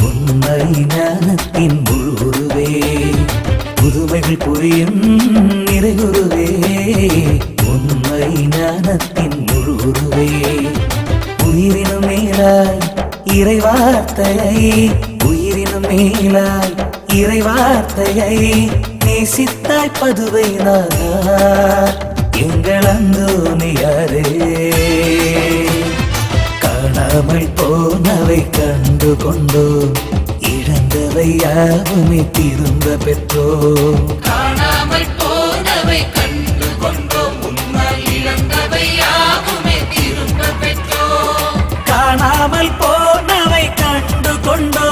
உண்மை ஞானத்தின் முழுவே புதுமைகள் புரியும் நிறைகுருவே உண்மை ஞானத்தின் முழுவே உயிரினும் மேலாய் இறைவார்த்தையை உயிரினும் மேலாய் இறைவார்த்தையை நேசித்தாய் பதுவை நாதார் எங்கள் அந்தோனியாரே காணாமல் போனவை கண்டு கொண்டோ இழந்தவை யாவுமே திரும்ப பெற்றோ காணாமல் போனவை கண்டு கொண்டோம் முன்னால் இழந்தவை யாவுமே திரும்ப பெற்றோம் காணாமல் போனவை கண்டு கொண்டோ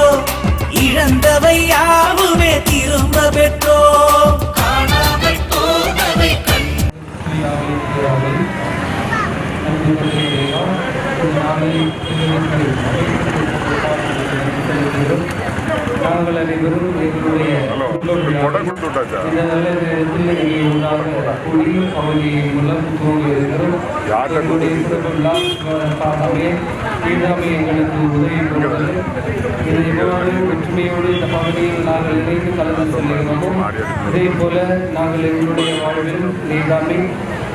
இழந்தவை யாவுமே திரும்ப பெற்றோ காணாமல் போனவை நாங்கள் அனைவரும் எங்களுடைய இந்த நல்ல நேரத்தில் இங்கே உண்டாக கூடி அவருடைய மூலம் தோன்றியிருக்கிறோம். எங்களுடைய சிறப்புள்ளா தீண்டாமை எங்களுக்கு உதவி கொடுத்தது. இதை எவ்வளவு ஒற்றுமையோடு இந்த பகுதியில் நாங்கள் இணைந்து கலந்து செல்கிறோமோ இதே போல நாங்கள் எங்களுடைய வாழ்வில் நீண்டாமை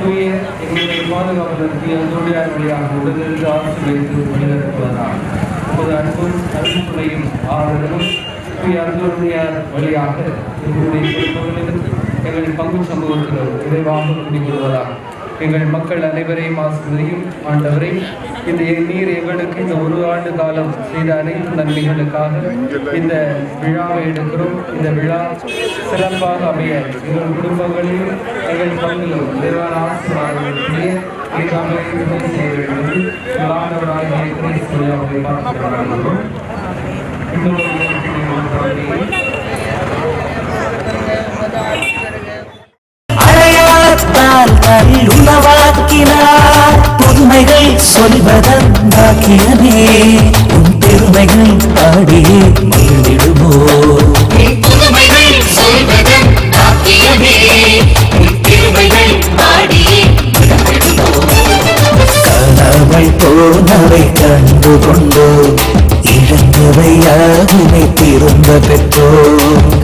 தூய எங்களுடைய பாதுகாப்பதற்கு அந்தோடியார் வழியாக உடனிருந்து ஆட்சி வைத்து வழிநடத்துவதால் இப்போது அன்பும் அன்புத்துணையும் ஆறுதலும் தூய அந்தோடியார் வழியாக எங்களுடைய குடும்பங்களிலும் எங்கள் பங்கு சமூகத்திலும் விரைவாக குடிக்கொள்வதால் எங்கள் மக்கள் அனைவரையும் ஆசிரியரையும் ஆண்டவரை இந்த நீர் எங்களுக்கு இந்த ஒரு ஆண்டு காலம் செய்த அனைத்து நன்மைகளுக்காக இந்த விழாவை எடுக்கிறோம். இந்த விழா சிறப்பாக அமைய எங்கள் குடும்பங்களிலும் எங்கள் பங்கிலும் நிறைவான ஆசிரியர்களுடைய செய்ய வேண்டும் ஆண்டவராகிய கிறிஸ்துவை பார்க்கிறோம். உணவாக்கினார் புதுமைகள் சொல்வதன் பாக்கியமே உன் பெருமைகள் பாடியே மகிழ்ந்திடுமோ புதுமைகள் சொல்வதன் பாக்கியமே உன் பெருமைகள் பாடியே காணாமல் போனவை கண்டு கொண்டோ இழந்தவை யாருமே திரும்ப பெற்றோ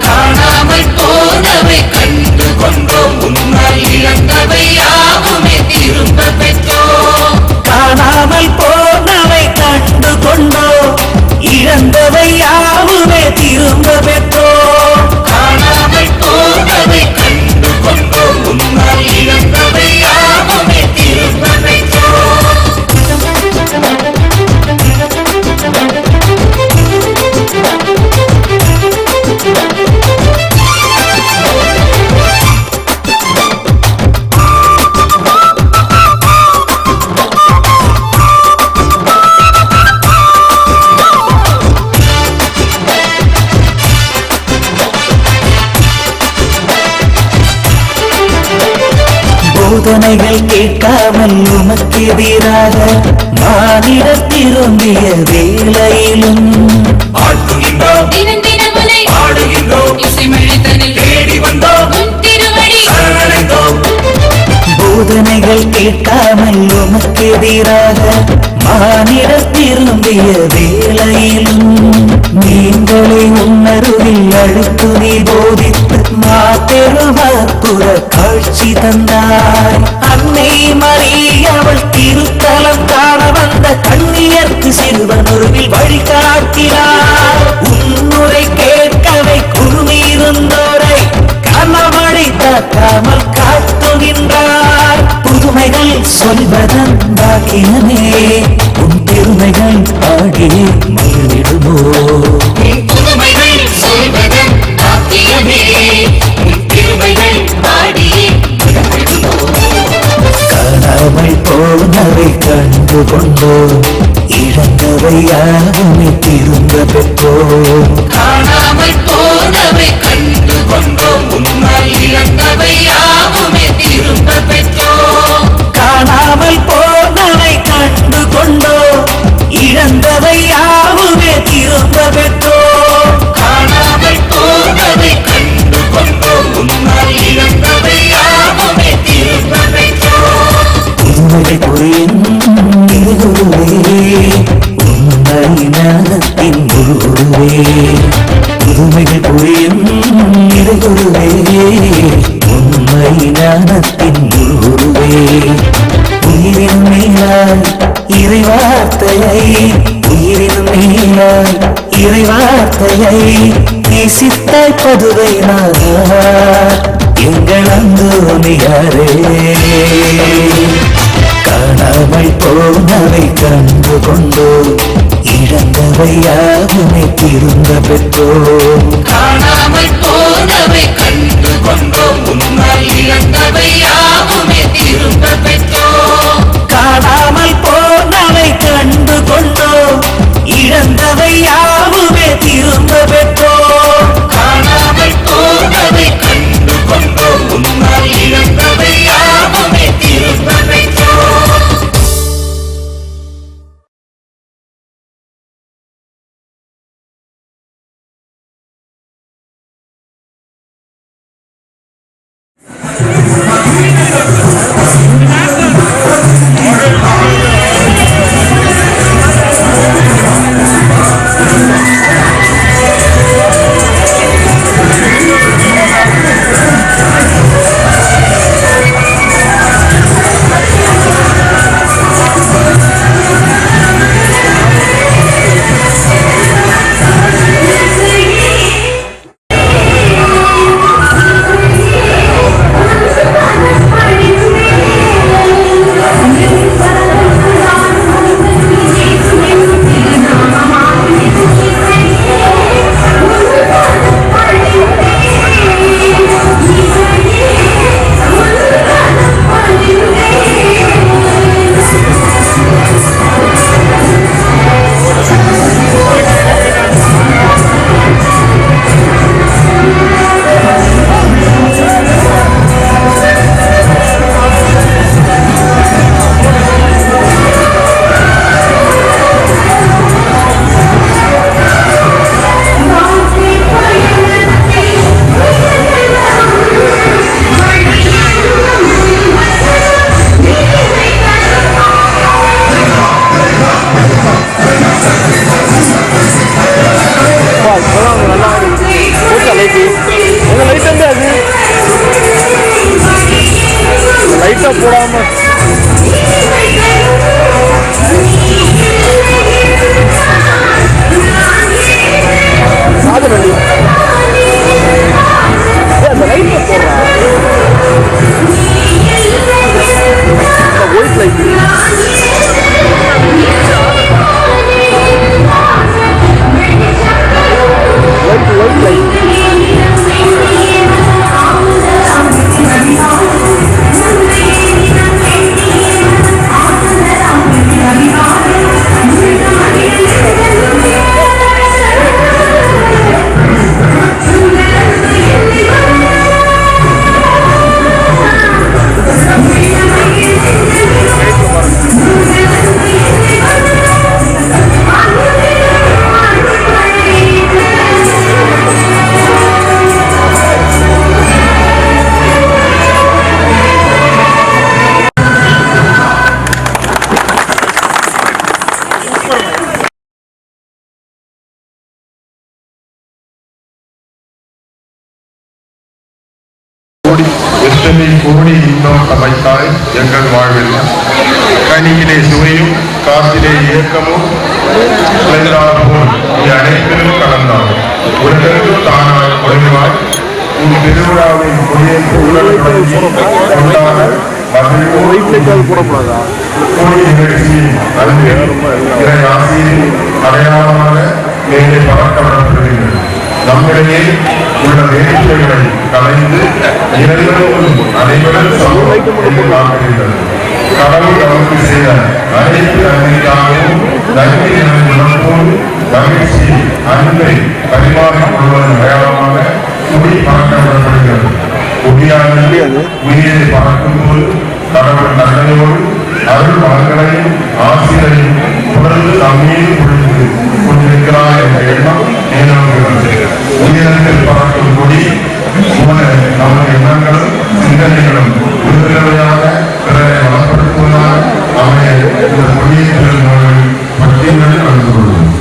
காணாமல் போனவை கண்டு கொண்டோம் முன்னால் இழந்தவை யாவுமே திரும்ப பெற்றோம் காணாமல் போனவை கண்டு கொண்டோ இழந்தவை யாவுமே திரும்ப பெற்றோ காணாமல் போனவை கண்டு கொண்டோம் முன்னால் இழந்தவை யாவுமே திரும்ப பெற்றோம் போதனைகள் கேட்காமல் உமக்கு எதிராக மானிடர் திரும்பிய வேளையிலும் தினம் தினமுனை பாடுகின்றோம் இசைமழைத்தனில் தேடி வந்தோம் உன் திருவடி சரணடைந்தோம் போதனைகள் கேட்காமல் உமக்கு எதிராக மானிடர் திரும்பிய வேளையிலும் நீங்களே உன்னருவில் அழுத்து நீ போதித்து மாபெருமற்புற காட்சி தந்தாய் அன்னை மரியவள் திருத்தலம் காண வந்த கண்ணியர்க்கு சிறுவனொருவில் வழிகாட்டினார் உன்னுரை கேட்கவை குறுமியிருந்தோரை கனமழை தாக்காமல் காட்டுகின்றார் புதுமைகள் சொல்வதன் பாக்கியமே உன் பெருமைகள் பாடியே மகிழ்ந்திடுமோ புதுமைகள் சொல்வதன் பாக்கியமே உன் திருமைகள் பாடியே காணாமல் போனவை கண்டு கொண்டோ இழந்தவை யாருமே திரும்ப பெற்றோ காணாமல் போனவை கண்டு கொண்டோம் முன்னால் இழந்தவை யாவுமே திரும்ப பெற்றோம் காணாமல் போனவை கண்டு கொண்டோ இழந்தவை யாவுமே திரும்ப பெற்றோ காணாமல் போனவை கண்டு கொண்டோம் முன்னால் இழந்தவை யாவுமே திரும்ப பெற்றோம் புதுமைகள் புரியும் உண்மை ஞானத்தின் புதுமைகள் புரியும் இறைகுருவே உண்மை ஞானத்தின் குருவே உயிரின் மேலாய் இறைவார்த்தையை உயிரின் மேலாய் இறைவார்த்தையை நேசித்தாய் பதுவை நாதா எங்கள் அந்தோணியாரே காணாமல் போனவை கண்டு கொண்டோ இழந்தவை யாவுமே திரும்ப பெற்றோம் காணாமல் போனவை கண்டு கொண்டோம் உன்னால் இழந்தவை யாவுமே திரும்ப பெற்றோம் காணாமல் போனவை கண்டு கொண்டோ இழந்தவை யாவுமே திரும்ப பெற்றோம் காணாமல் போனவை கண்டு கொண்டோம் உன்னால் இழந்தவை யாவுமே திரும்ப பெற்றோம் எத்தனை கோடி இன்னும் சமைத்தாய் எங்கள் வாழ்வில் கனியிலே சுவையும் காற்றிலே இயக்கமும் போல் நீ அனைத்திலும் கலந்தாய் உலகிற்கு தானாய் ஒருவாய் உன் திருவிழாவின் கொடியேற்று உலகத்தை கொண்டாட நிகழ்ச்சி இறை ஆசியின் அடையாளமாக மேலே பறக்கப்படப்படுகிறது நம்மிடையே உள்ள வேடிக்கைகளை கலைந்து இறைவனும் அனைவரும் சமூகமாக்குகின்றது கடவுள் நமக்கு செய்த அனைத்து நன்மைக்காகவும் நன்மை உணர்வோடு மகிழ்ச்சி அன்பை பரிமாறிக் கொள்வதன் அடையாளமாக குடி பறக்கப்படப்படுகிறது குடியானது உயிரை பறக்கும் போது கடவுள் தந்தையோடு அருள் மகன்களையும் ஆசிரியரையும் தொடர்ந்து நம்மீது பொழுது கொண்டிருக்கிறார் என்ற எண்ணம் மேலோங்குகிறது. உயிரத்தில் பறக்கும் கொடி நமது எண்ணங்களும் சிந்தனைகளும் விடுதலையாக பிறரை வளப்படுத்துவதாக அமைய இந்த கொடியை பட்டியலில் கலந்து கொள்வோம்.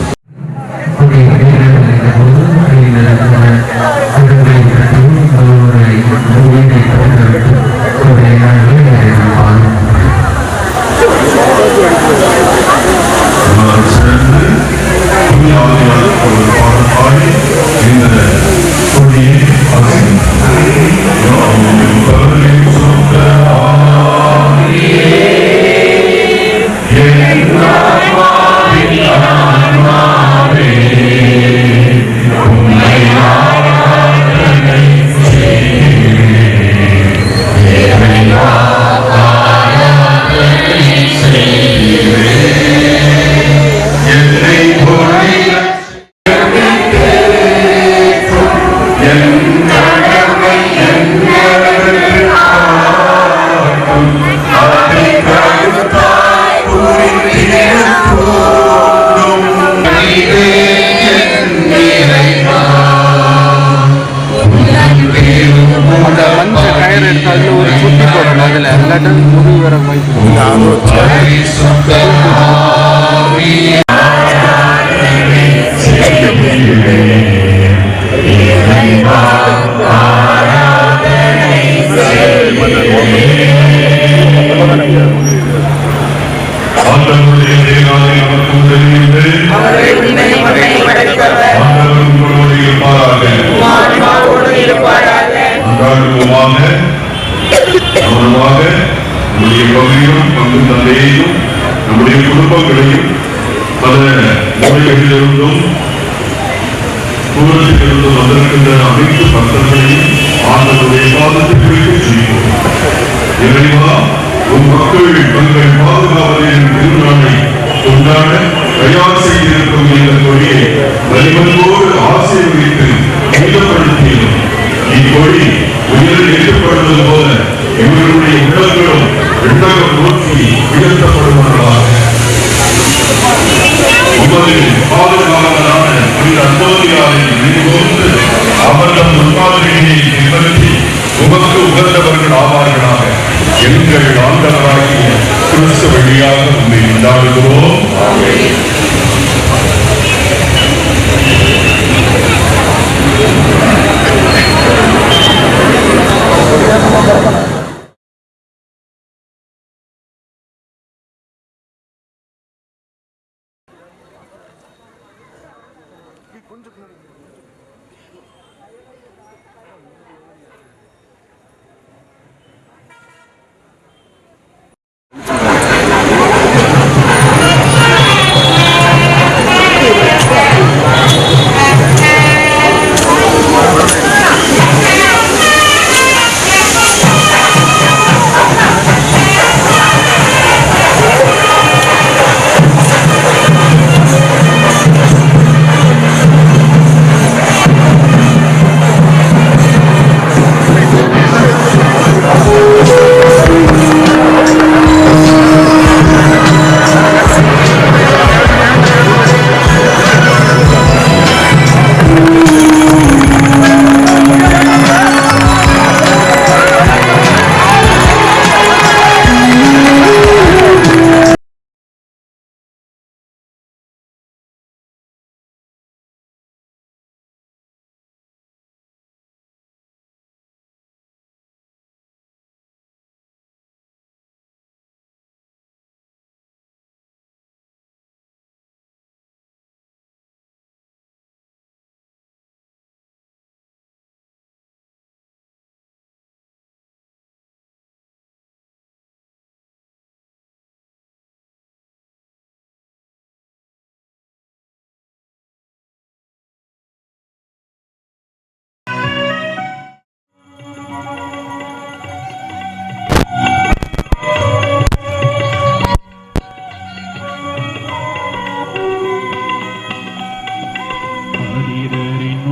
நம்முடைய பகுதியும் பங்கு தந்தையையும் நம்முடைய குடும்பங்களையும் பல மூலைகளிலிருந்தும் தூரத்திலிருந்தும் வந்திருக்கின்ற அனைத்து பக்தர்களையும் ஆண்டவருடைய பாதத்திற்கு செய்வோம். இறைவா, உன் மக்கள் தங்கள் பாதுகாவலின் திருநாளை கொண்டாட தயார் செய்திருக்கும் இந்த கொடியை வலிமத்தோடு ஆசீர்வதித்து ஈடுபடுத்தியும் இக்கொடி உயிரில் ஏற்றப்படுவது போல இவர்களுடைய உள்ளங்களும் எண்ணகம் நோக்கி உயர்த்தப்படுவார்களாக. உமது பாதுகாவலரான இந்த அந்தோனியாரின் நினைவோடு அவர்கள் முன்மாதிரியை பின்பற்றி உமக்கு உகந்தவர்கள் ஆவார்களாக. எங்கள் ஆண்டவராகிய கிறிஸ்து வழியாக உண்மை கொண்டாடுகிறோம்.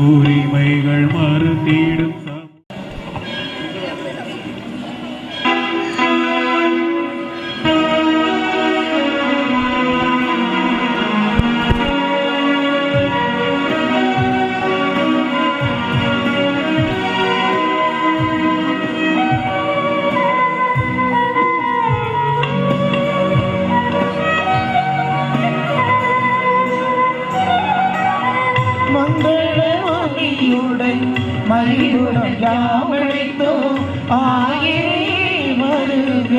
உரிமைகள் மறுத்திடும் மகிழ்வுடன் யாவழைத்தோம் ஆயிரே வருக.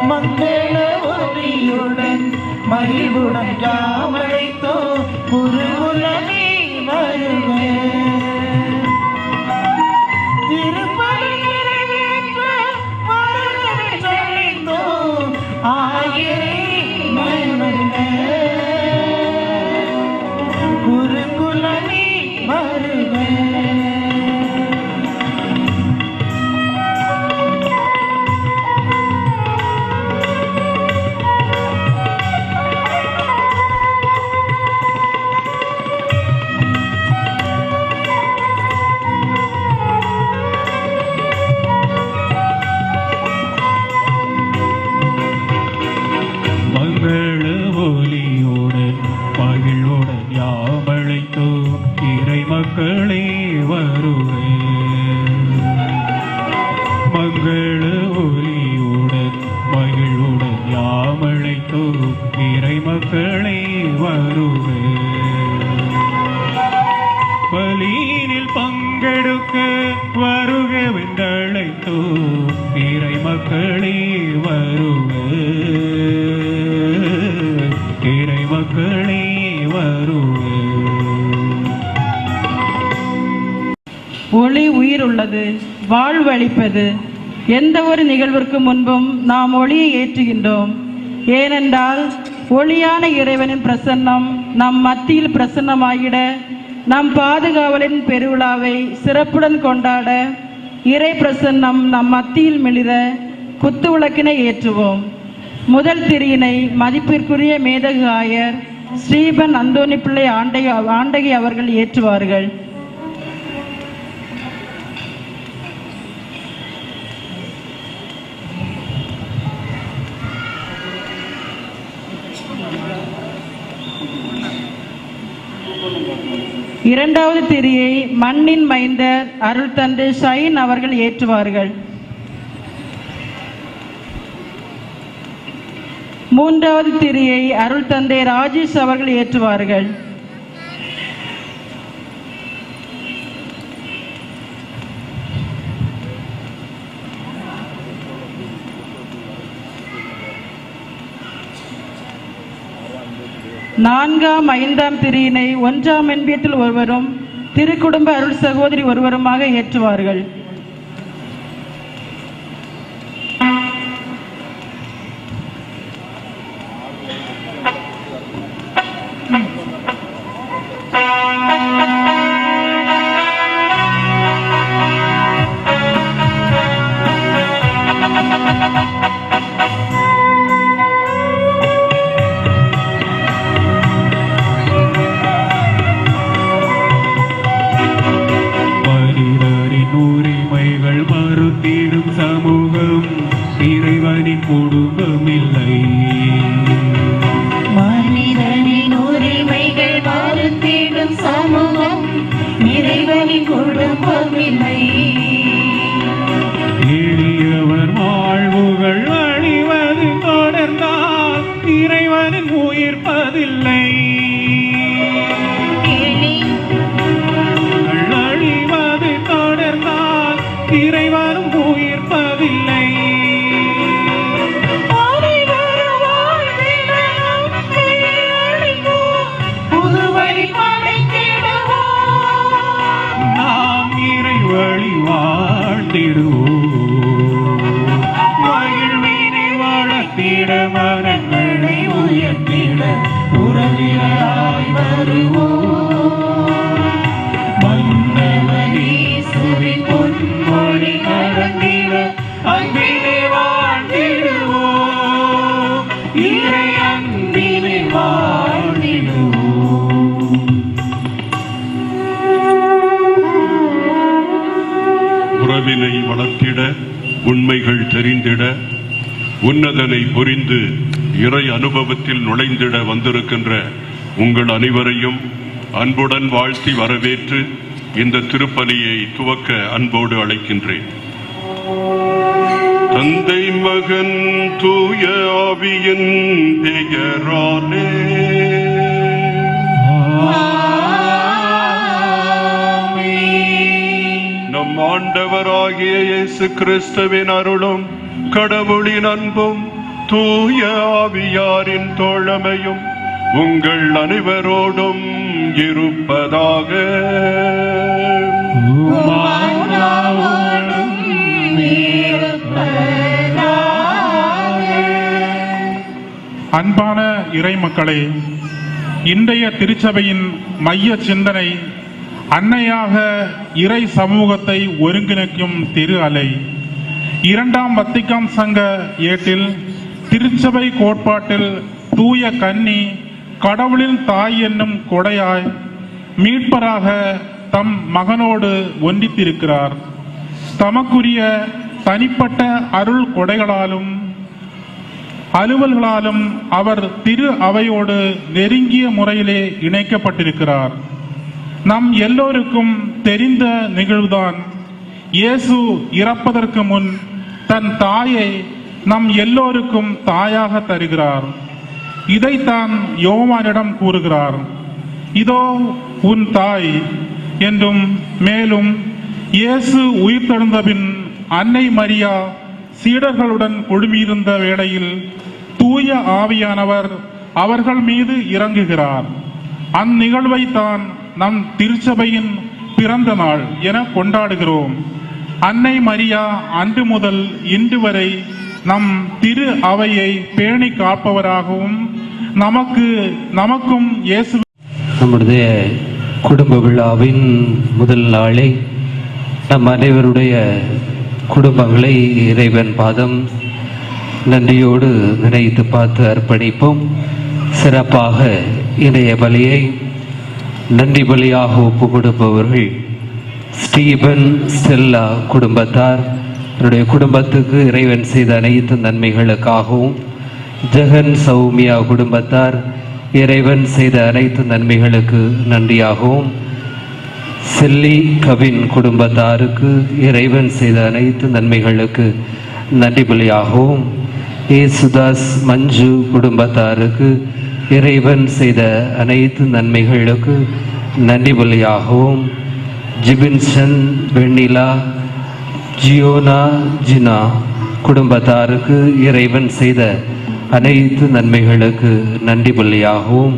மங்கள ஒலியுடன் மகிழ்வுடன் யாவழைத்தோம் குருகுலமே வருக. திருப்பலி நிறைவேற்ற வருகவே சொல்லித்தோம் ஆயிரே வருக. குருகுலமே வருக. மங்கள ஒலியுடன் மகிழ்வுடன் யாவழைத்தோம் இறை மக்களே வருக. மங்கள மக்களே வருக. பலியினில் பங்கெடுக்க வருகவென்றழைத்தோ இறை மக்களே வருக. இறை மக்களே வருக. ஒளி உயிர் உள்ளது, வாழ்வு அளிப்பது. எந்த ஒரு நிகழ்விற்கு முன்பும் நாம் ஒளியை ஏற்றுகின்றோம். ஏனென்றால் ஒளியான இறைவனின் பிரசன்னம் நம் மத்தியில் பிரசன்னமாகிட, நம் பாதுகாவலின் பெருவிழாவை சிறப்புடன் கொண்டாட, இறை பிரசன்னம் நம் மத்தியில் மெளிர குத்து விளக்கினை ஏற்றுவோம். முதல் திரியினை மதிப்பிற்குரிய மேதகு ஆயர் ஸ்ரீபன் அந்தோணி பிள்ளை ஆண்டகை அவர்கள் ஏற்றுவார்கள். இரண்டாவது திரியை மண்ணின் மைந்தர் அருள் தந்தை ஷைன் அவர்கள் ஏற்றுவார்கள். மூன்றாவது திரியை அருள் தந்தை ராஜேஷ் அவர்கள் ஏற்றுவார்கள். நான்காம் ஐந்தாம் திரியினை ஒன்றாம் என்பியத்தில் ஒருவரும் திருக்குடும்ப அருள் சகோதரி ஒருவருமாக ஏற்றுவார்கள். சமூகம் இறைவனின் குடும்பமில்லை. மனிதனின் உரிமைகள் மறுத்திடும் சமூகம் இறைவனின் குடும்பமில்லை. எளியவர் வாழ்வுகள் அழிவது தொடர்ந்தால் இறைவனின் உயிர்ப்பதில்லை. அழிவது தொடர்ந்தால் இறைவனும் உயிர்ப்பதில்லை. நாம் இறைவழி வாழ்ந்திடுவோம். மகிழ்வினை வளர்த்திட மரங்களை உயர்த்திட உறவினராய் வருவோம். மன்னவனே சுவை பொன்மொழி நடந்திட அன்பினை வாழ்ந்திடுவோம். இறை அன்பினை வாழ்ந்திடுவோம். உறவினை வளர்த்திட, உண்மைகள் தெரிந்திட, உன்னதனை புரிந்து இறை அனுபவத்தில் நுழைந்திட வந்திருக்கின்ற உங்கள் அனைவரையும் அன்புடன் வாழ்த்தி வரவேற்று இந்த திருப்பலியை துவக்க அன்போடு அழைக்கின்றேன். தந்தை மகன் தூய ஆவியின் பெயராலே நம் ஆண்டவராகிய இயேசு கிறிஸ்துவின் அருளும் கடவுளின் அன்பும் தூய ஆவியாரின் தோழமையும் உங்கள் அனைவரோடும் இருப்பதாக. அன்பான இறை மக்களே, இன்றைய திருச்சபையின் மைய சிந்தனை அன்னையாக இறை சமூகத்தை ஒருங்கிணைக்கும் திரு அலை. இரண்டாம் வத்திக்கான் சங்க ஏட்டில் திருச்சபை கோட்பாட்டில் தூய கன்னி கடவுளின் தாய் என்னும் கொடையாய் மீட்பராக தம் மகனோடு ஒன்றித்திருக்கிறார். தமக்குரிய தனிப்பட்ட அருள் கொடைகளாலும் அலுவல்களாலும் அவர் திரு அவையோடு நெருங்கிய முறையிலே இணைக்கப்பட்டிருக்கிறார். நம் எல்லோருக்கும் தெரிந்த நிகழ்வுதான், இயேசு இறப்பதற்கு முன் தன் தாயை நம் எல்லோருக்கும் தாயாக தருகிறார். இதைத்தான் யோவானிடம் கூறுகிறார். இதோ உன் தாய் என்றும், மேலும் இயேசு உயிர்த்தெழுந்தபின் அன்னை மரியா சீடர்களுடன் குழுமியிருந்த வேளையில் தூய ஆவியானவர் அவர்கள் மீது இறங்குகிறார். அந்நிகழ்வை தான் நம் திருச்சபையின் பிறந்த நாள் என கொண்டாடுகிறோம். அன்னை மரியா அன்று முதல் இன்று வரை நம் திரு அவையை பேணி காப்பவராகவும் நமக்கும் இயேசு நம்முடைய குடும்ப விழாவின் முதல் நாளை நம் அனைவருடைய குடும்பங்களை இறைவன் பாதம் நன்றியோடு நினைத்து பார்த்து அர்ப்பணிப்போம். சிறப்பாக இன்றைய பலியை நன்றி பலியாக ஒப்பு கொடுப்பவர்கள் ஸ்டீபன் ஸ்டெல்லா குடும்பத்தார், அவருடைய குடும்பத்துக்கு இறைவன் செய்த அனைத்து நன்மைகளுக்காகவும், ஜெகன் சௌமியா குடும்பத்தார் இறைவன் செய்த அனைத்து நன்மைகளுக்கு நன்றியாகவும், செல்லி கவின் குடும்பத்தாருக்கு இறைவன் செய்த அனைத்து நன்மைகளுக்கு நன்றி பலியாகவும், ஏசுதாஸ் மஞ்சு குடும்பத்தாருக்கு இறைவன் செய்த அனைத்து நன்மைகளுக்கு நன்றி பலியாகவும், ஜிபின்சன் வெண்ணிலா ஜியோனா ஜினா குடும்பத்தாருக்கு இறைவன் செய்த அனைத்து நன்மைகளுக்கு நன்றி பலியாகவும்,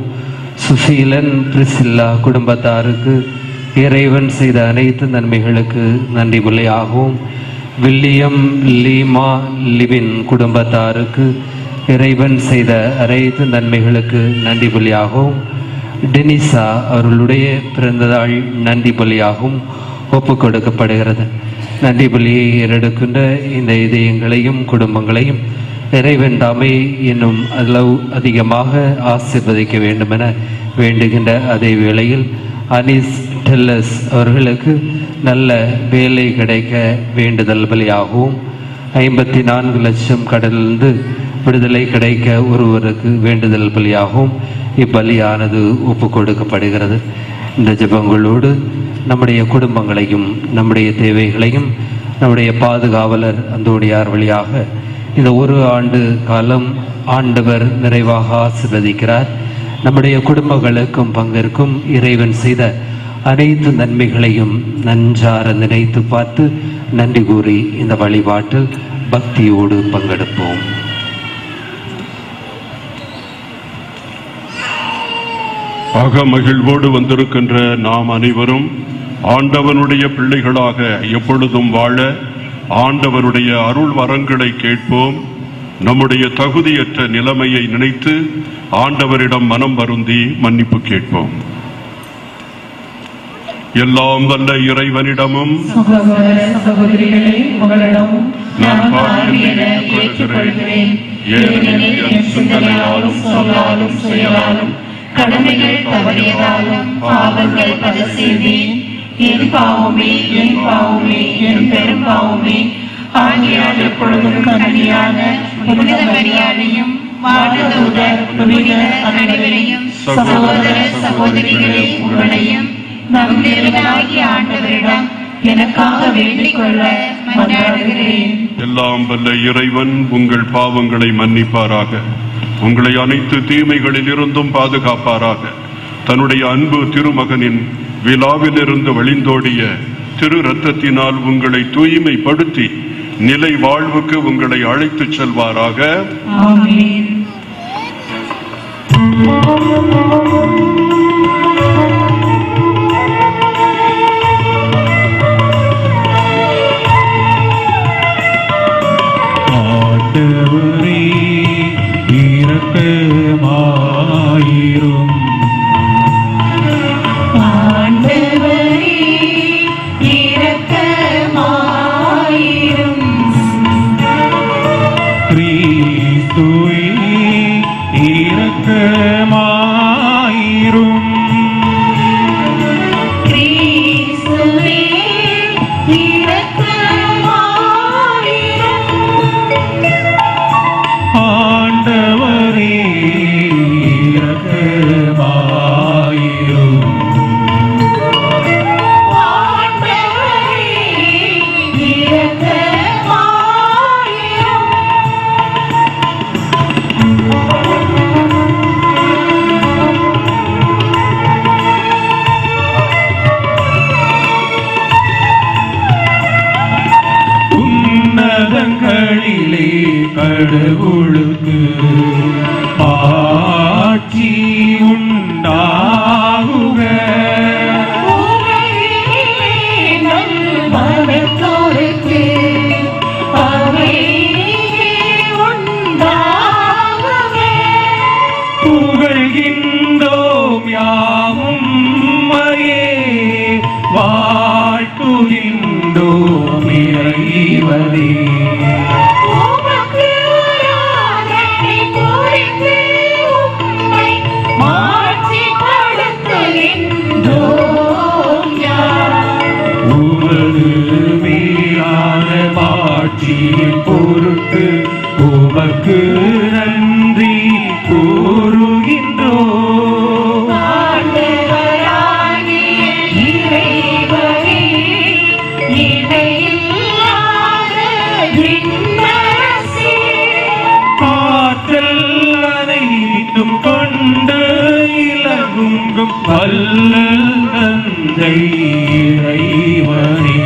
சுசீலன் பிரிசில்லா குடும்பத்தாருக்கு இறைவன் செய்த அனைத்து நன்மைகளுக்கு நன்றி பலியாகவும், வில்லியம் லீமா லிவின் குடும்பத்தாருக்கு இறைவன் செய்த அனைத்து நன்மைகளுக்கு நன்றி பலியாகவும், டெனிசா அவர்களுடைய பிறந்தநாள் நன்றி பலியாகவும் ஒப்பு கொடுக்கப்படுகிறது. நன்றி பலியை ஏறெடுக்கின்ற இந்த இதயங்களையும் குடும்பங்களையும் இறைவன் தாமே இன்னும் அளவு அதிகமாக ஆசீர்வதிக்க வேண்டுமென வேண்டுகின்ற அதே வேளையில் அனிஸ் டெல்லஸ் அவர்களுக்கு நல்ல வேலை கிடைக்க வேண்டுதல் பலியாகவும், 54 லட்சம் கடலிலிருந்து விடுதலை கிடைக்க ஒருவருக்கு வேண்டுதல் பலியாகவும் இப்பலியானது ஒப்பு கொடுக்கப்படுகிறது. இந்த ஜெபங்களோடு நம்முடைய குடும்பங்களையும் நம்முடைய தேவைகளையும் நம்முடைய பாதுகாவலர் அந்தோணியார் வழியாக இந்த ஒரு ஆண்டு காலம் ஆண்டவர் நிறைவாக ஆசீர்வதிக்கிறார். நம்முடைய குடும்பங்களுக்கும் பங்கிற்கும் இறைவன் செய்த அனைத்து நன்மைகளையும் நன்றார நினைத்து பார்த்து நன்றி கூறி இந்த வழிபாட்டில் பக்தியோடு பங்கெடுப்போம். அகமகிழ்வோடு வந்திருக்கின்ற நாம் அனைவரும் ஆண்டவனுடைய பிள்ளைகளாக எப்பொழுதும் வாழ ஆண்டவருடைய அருள் வரங்களை கேட்போம். நம்முடைய தகுதியற்ற நிலைமையை நினைத்து ஆண்டவரிடம் மனம் வருந்தி மன்னிப்பு கேட்போம். எல்லாம் வல்ல இறைவனிடமும் நான் ஏற்றுக்கொள்கிறேன். ஏனெனில் என் சிந்தனையாலும் சொல்லாலும் செயலாலும் கடமைகள் தவறியதாலும் பாவங்கள் பல செய்தேன். என் பாவமே என் பாவமே என் பெரும் பாவமே. ஆகியால் எப்பொழுதும் கன்னியான புனித மரியாதையும் வானதூதர் புனிதர் அனைவரையும் சகோதர சகோதரிகளே உங்களையும் நம் தேவனாகிய ஆண்டவரிடம் எனக்காக வேண்டிக் கொள்ள மன்றாடுகிறேன். எல்லாம் வல்ல இறைவன் உங்கள் பாவங்களை மன்னிப்பாராக, உங்களை அனைத்து தீமைகளில் இருந்தும் பாதுகாப்பாராக. தன்னுடைய அன்பு திருமகனின் விழாவிலிருந்து வழிந்தோடிய திரு இரத்தத்தினால் உங்களை தூய்மைப்படுத்தி நிலை வாழ்வுக்கு உங்களை அழைத்துச் செல்வாராக. ஆமென். ஆண்டவரே இரக்கமாயிரும். ஆண்டவரே இரக்கமாயிரும். கிறிஸ்துவே இரக்கமாயிரும். கடவுளுக்கு ஆட்சி உண்டாகுக. மனத்தோருக்கு புகழ்கின்றோம் யாமும் மையே வாழ்த்துகின்றோம் இறைவனே. உமது மேலான மாட்சியின் பொருட்டு உமக்கு நன்றி கூறுகின்றோம். ஆற்றல் அனைத்தும் கொண்டு இலகுங்கும் வல்லல் தந்தை இறைவனே.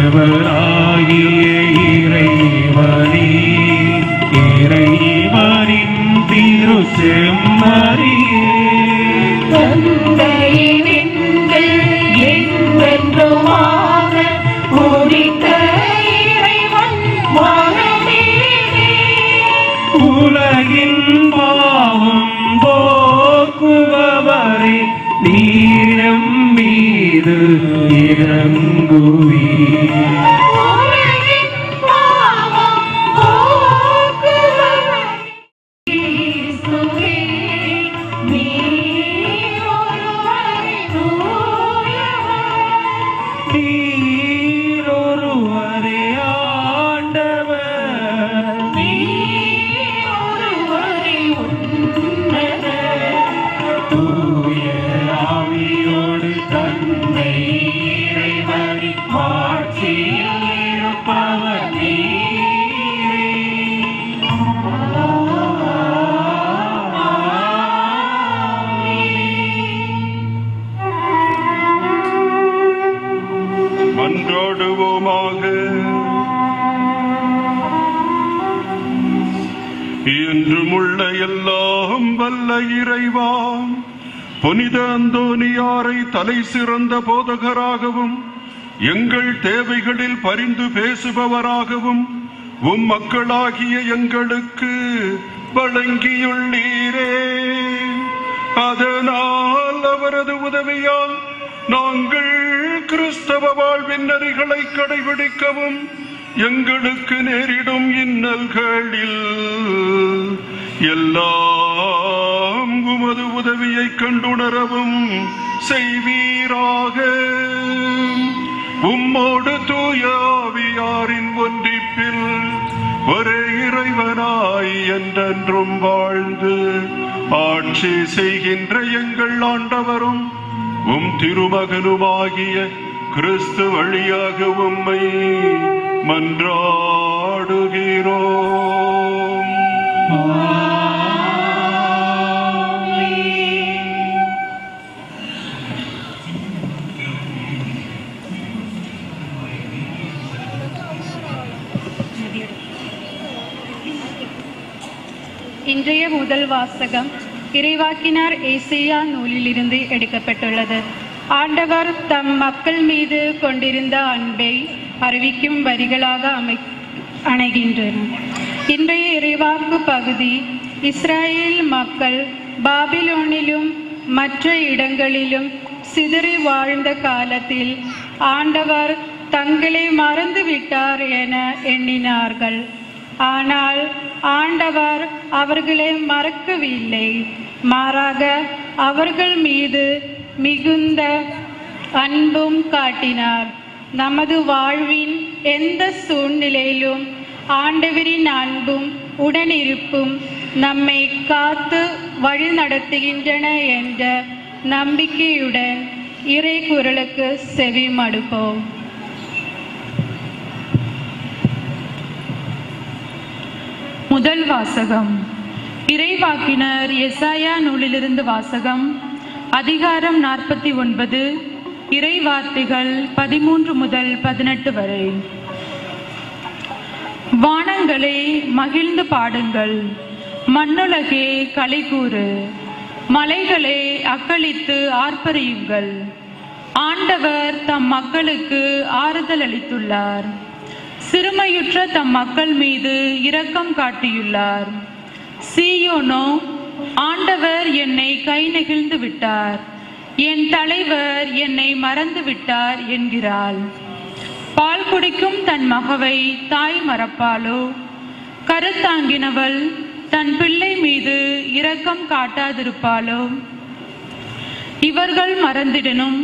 ஆண்டவராகிய இறைவனே, இறைவனின் திரு செம்மறியே, உலகின் பாவம் போக்குபவரே, நீரம் மீது இறங்குவீர். நீரொருவரே ஆண்டவர், தூய ஆவியோடு தந்தை இறைவனின் ஆட்சியில் இருப்பவர் நீரே. மன்றாடுவோமாக. என்றுமுள்ள எல்லாம் வல்ல இறைவா, புனித அந்தோனியாரை தலை சிறந்த போதகராகவும் எங்கள் தேவைகளில் பரிந்து பேசுபவராகவும் மக்களாகிய எங்களுக்கு வழங்கியுள்ளீரே. அதனால் அவரது உதவியால் நாங்கள் கிறிஸ்தவ வாழ்வின் நெறிகளை கடைபிடிக்கவும் எங்களுக்கு நேரிடும் இன்னல்களில் எல்லாம் உமது உதவியை கண்டுணரவும் செய்வீராக. உம்மோடு தூய ஆவியாரின் ஒன்றிப்பில் ஒரே இறைவனாய் என்றென்றும் வாழ்ந்து ஆட்சி செய்கின்ற எங்கள் ஆண்டவரும் திருமகனுமாகிய கிறிஸ்து வழியாக உம்மை மன்றாடுகிறோம். இன்றைய முதல் வாசகம் இறைவாக்கினார் ஏசாயா நூலிலிருந்து எடுக்கப்பட்டுள்ளது. ஆண்டவர் தம் மக்கள் மீது கொண்டிருந்த அன்பை அறிவிக்கும் வரிகளாக அணைகின்றனர். இன்றைய இறைவாக்கு பகுதி இஸ்ராயேல் மக்கள் பாபிலோனிலும் மற்ற இடங்களிலும் சிதறி வாழ்ந்த காலத்தில் ஆண்டவர் தங்களை மறந்துவிட்டார் என எண்ணினார்கள். ஆனால் ஆண்டவர் அவர்களை மறக்கவில்லை. மாறாக அவர்கள் மீது மிகுந்த அன்பும் காட்டினார். நமது வாழ்வின் எந்த சூழ்நிலையிலும் ஆண்டவரின் அன்பும் உடனிருப்பும் நம்மை காத்து வழி நடத்துகின்றன என்ற நம்பிக்கையுடன் இறை குரலுக்கு செவி மடுப்போம். முதல் வாசகம். இறைவாக்கினர் எசாயா நூலிலிருந்து வாசகம். அதிகாரம் 49, இறைவார்த்தைகள் 13 முதல் 18 வரை. வானங்களே மகிழ்ந்து பாடுங்கள், மண்ணுலகே களிகூறு, மலைகளே அக்களித்து ஆர்ப்பரியுங்கள். ஆண்டவர் தம் மக்களுக்கு ஆறுதல் அளித்துள்ளார். சிறுமையுற்ற தம் மக்கள் மீது இரக்கம் காட்டியுள்ளார். சீயோனோ, ஆண்டவர் என்னை கை நெகிழ்ந்து விட்டார், என் தலைவர் என்னை மறந்து விட்டார் என்கிறாள். பால் குடிக்கும் தன் மகவை தாய் மறப்பாளோ? கருத்தாங்கினவள் தன் பிள்ளை மீது இரக்கம் காட்டாதிருப்பாளோ? இவர்கள் மறந்திடனும்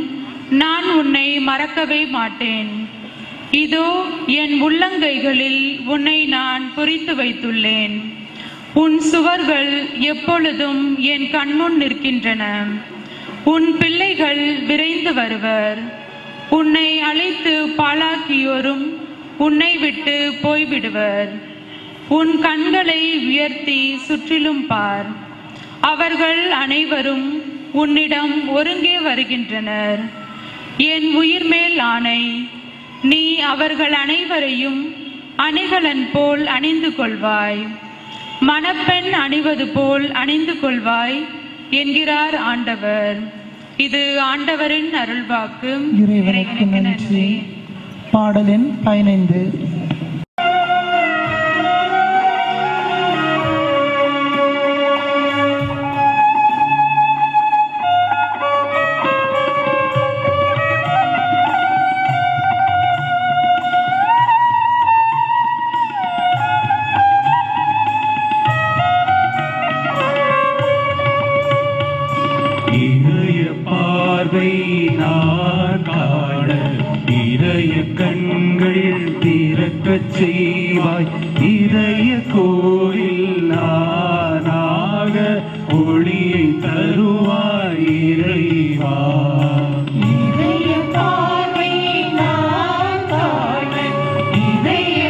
நான் உன்னை மறக்கவே மாட்டேன். இதோ என் உள்ளங்கைகளில் உன்னை நான் பொறித்து வைத்துள்ளேன். உன் சுவர்கள் எப்பொழுதும் என் கண்முன் நிற்கின்றன. உன் பிள்ளைகள் விரைந்து வருவர். உன்னை அழைத்து பாழாக்கியோரும் உன்னை விட்டு போய்விடுவர். உன் கண்களை உயர்த்தி சுற்றிலும் பார். அவர்கள் அனைவரும் உன்னிடம் ஒருங்கே வருகின்றனர். என் உயிர் மேல் ஆணை, நீ அவர்கள் அனைவரையும் அணிகலன் போல் அணிந்து கொள்வாய், மணப்பெண் அணிவது போல் அணிந்து கொள்வாய் என்கிறார் ஆண்டவர். இது ஆண்டவரின் அருள்வாக்கு. இறைவனுக்கு நன்றி. பாடலின் 15. செய்வாய் இதய கோயில் நானாக ஒளியை தருவாய் இறைவா. இதய பார்வை நான் காண இதய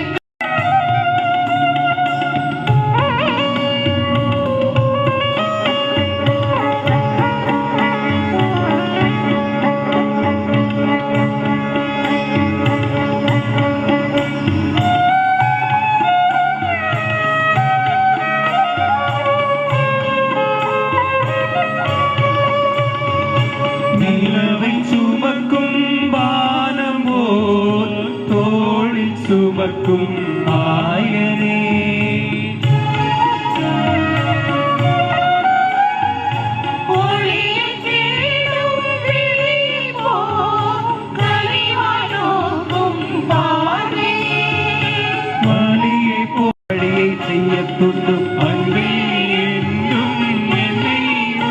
சுமக்கும் ஆயனே. வழியை போலியை செய்ய துண்டும் அன்பே என்றும் என்னை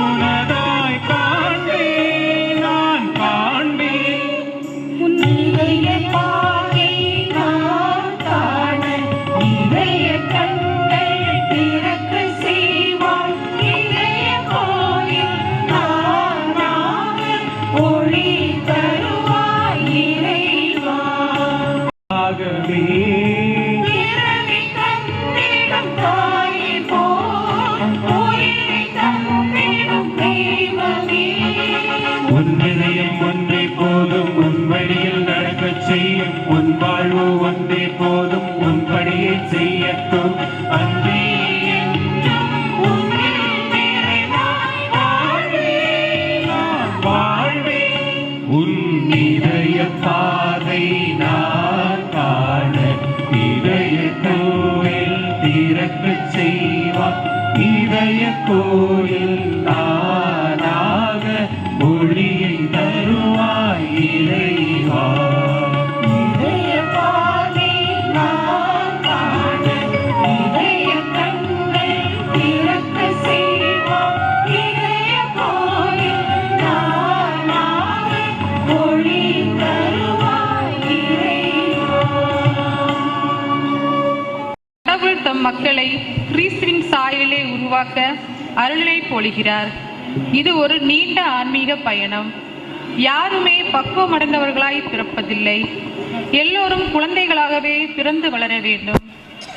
உனதாய் காண்பேன் நான் காண்பேன். உன்னிடைய பாதை நான் காண இதய கண்கள் திறக்க செய்வாய். இதய கோயில் நானாக ஒளி தருவாய் இறைவா. ஆகவே உன் இதயம் ஒன்றே போதும், உன் வழியில் நடக்கச் செய்யும். உன் வாழ்வு ஒன்றே போதும், உன் படியை செய்யட்டும். அன்றே உன் இதய பாதை நான் காண இதய கோயில் திறக்கச் செய்வார். இதய கோயில் நானாக ஒளியை தருவாய் இறைவா. இதய பாதை நான் காண இதய கண்கள் திறக்க செய்வார். இதய கோயில் நானாக ஒளி தருவாய் இறைவா. கடவுள் தம் மக்களை கிறிஸ்துவின் சாயலிலே உருவாக்க அருளை பொழிகிறார். இது ஒரு நீண்ட ஆன்மீக பயணம். யாருமே பக்குவமடைந்தவர்களாய் பிறப்பதில்லை. எல்லோரும் குழந்தைகளாகவே பிறந்து வளர வேண்டும்.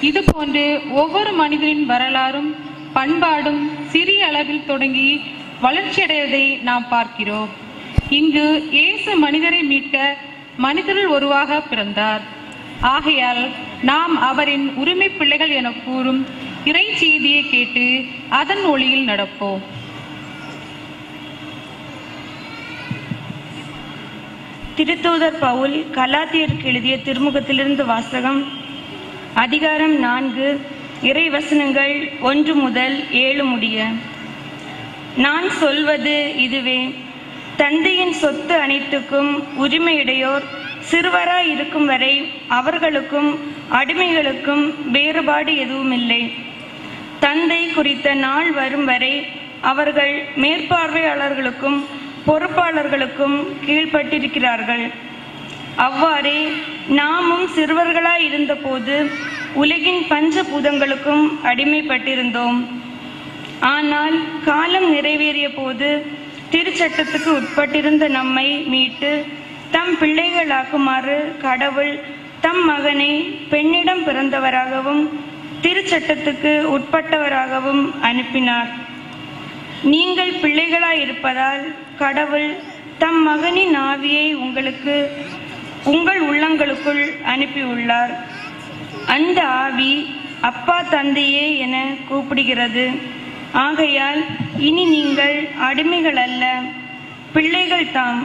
இதுபோன்று ஒவ்வொரு மனிதனின் வரலாறும் பண்பாடும் சிறிய அளவில் தொடங்கி வளர்ச்சியடைவதை நாம் பார்க்கிறோம். இங்கு இயேசு மனிதரை மீட்க மனிதருள் ஒருவாக பிறந்தார். ஆகையால் நாம் அவரின் உரிமை பிள்ளைகள் என கூறும் இறை செய்தியை கேட்டு அதன் ஒளியில் நடப்போம். திருத்தூதர் பவுல் கலாத்தியருக்கு எழுதிய திருமுகத்திலிருந்து வாசகம். அதிகாரம் 4, இறை வசனங்கள் 1 முதல் 7 முடிய. நான் சொல்வது இதுவே: தந்தையின் சொத்து அனைத்துக்கும் உரிமையுடையோர் சிறுவராய் இருக்கும் வரை அவர்களுக்கும் அடிமைகளுக்கும் வேறுபாடு எதுவும் இல்லை. தந்தை குறித்த நாள் வரும் வரை அவர்கள் மேற்பார்வையாளர்களுக்கும் பொறுப்பாளர்களுக்கும் கீழ்ப்பட்டிருக்கிறார்கள். அவ்வாறே நாமும் சிறுவர்களாய் இருந்தபோது உலகின் பஞ்சபூதங்களுக்கும் அடிமைப்பட்டிருந்தோம். ஆனால் காலம் நிறைவேறிய போது திருச்சட்டத்துக்கு உட்பட்டிருந்த நம்மை மீட்டு தம் பிள்ளைகளாக்குமாறு கடவுள் தம் மகனை பெண்ணிடம் பிறந்தவராகவும் திருச்சட்டத்துக்கு உட்பட்டவராகவும் அனுப்பினார். நீங்கள் பிள்ளைகளாயிருப்பதால் கடவுள் தம் மகனின் ஆவியை உங்கள் உள்ளங்களுக்குள் அனுப்பியுள்ளார். அந்த ஆவி அப்பா தந்தையே என கூப்பிடுகிறது. ஆகையால் இனி நீங்கள் அடிமைகள் அல்ல, பிள்ளைகள் தாம்.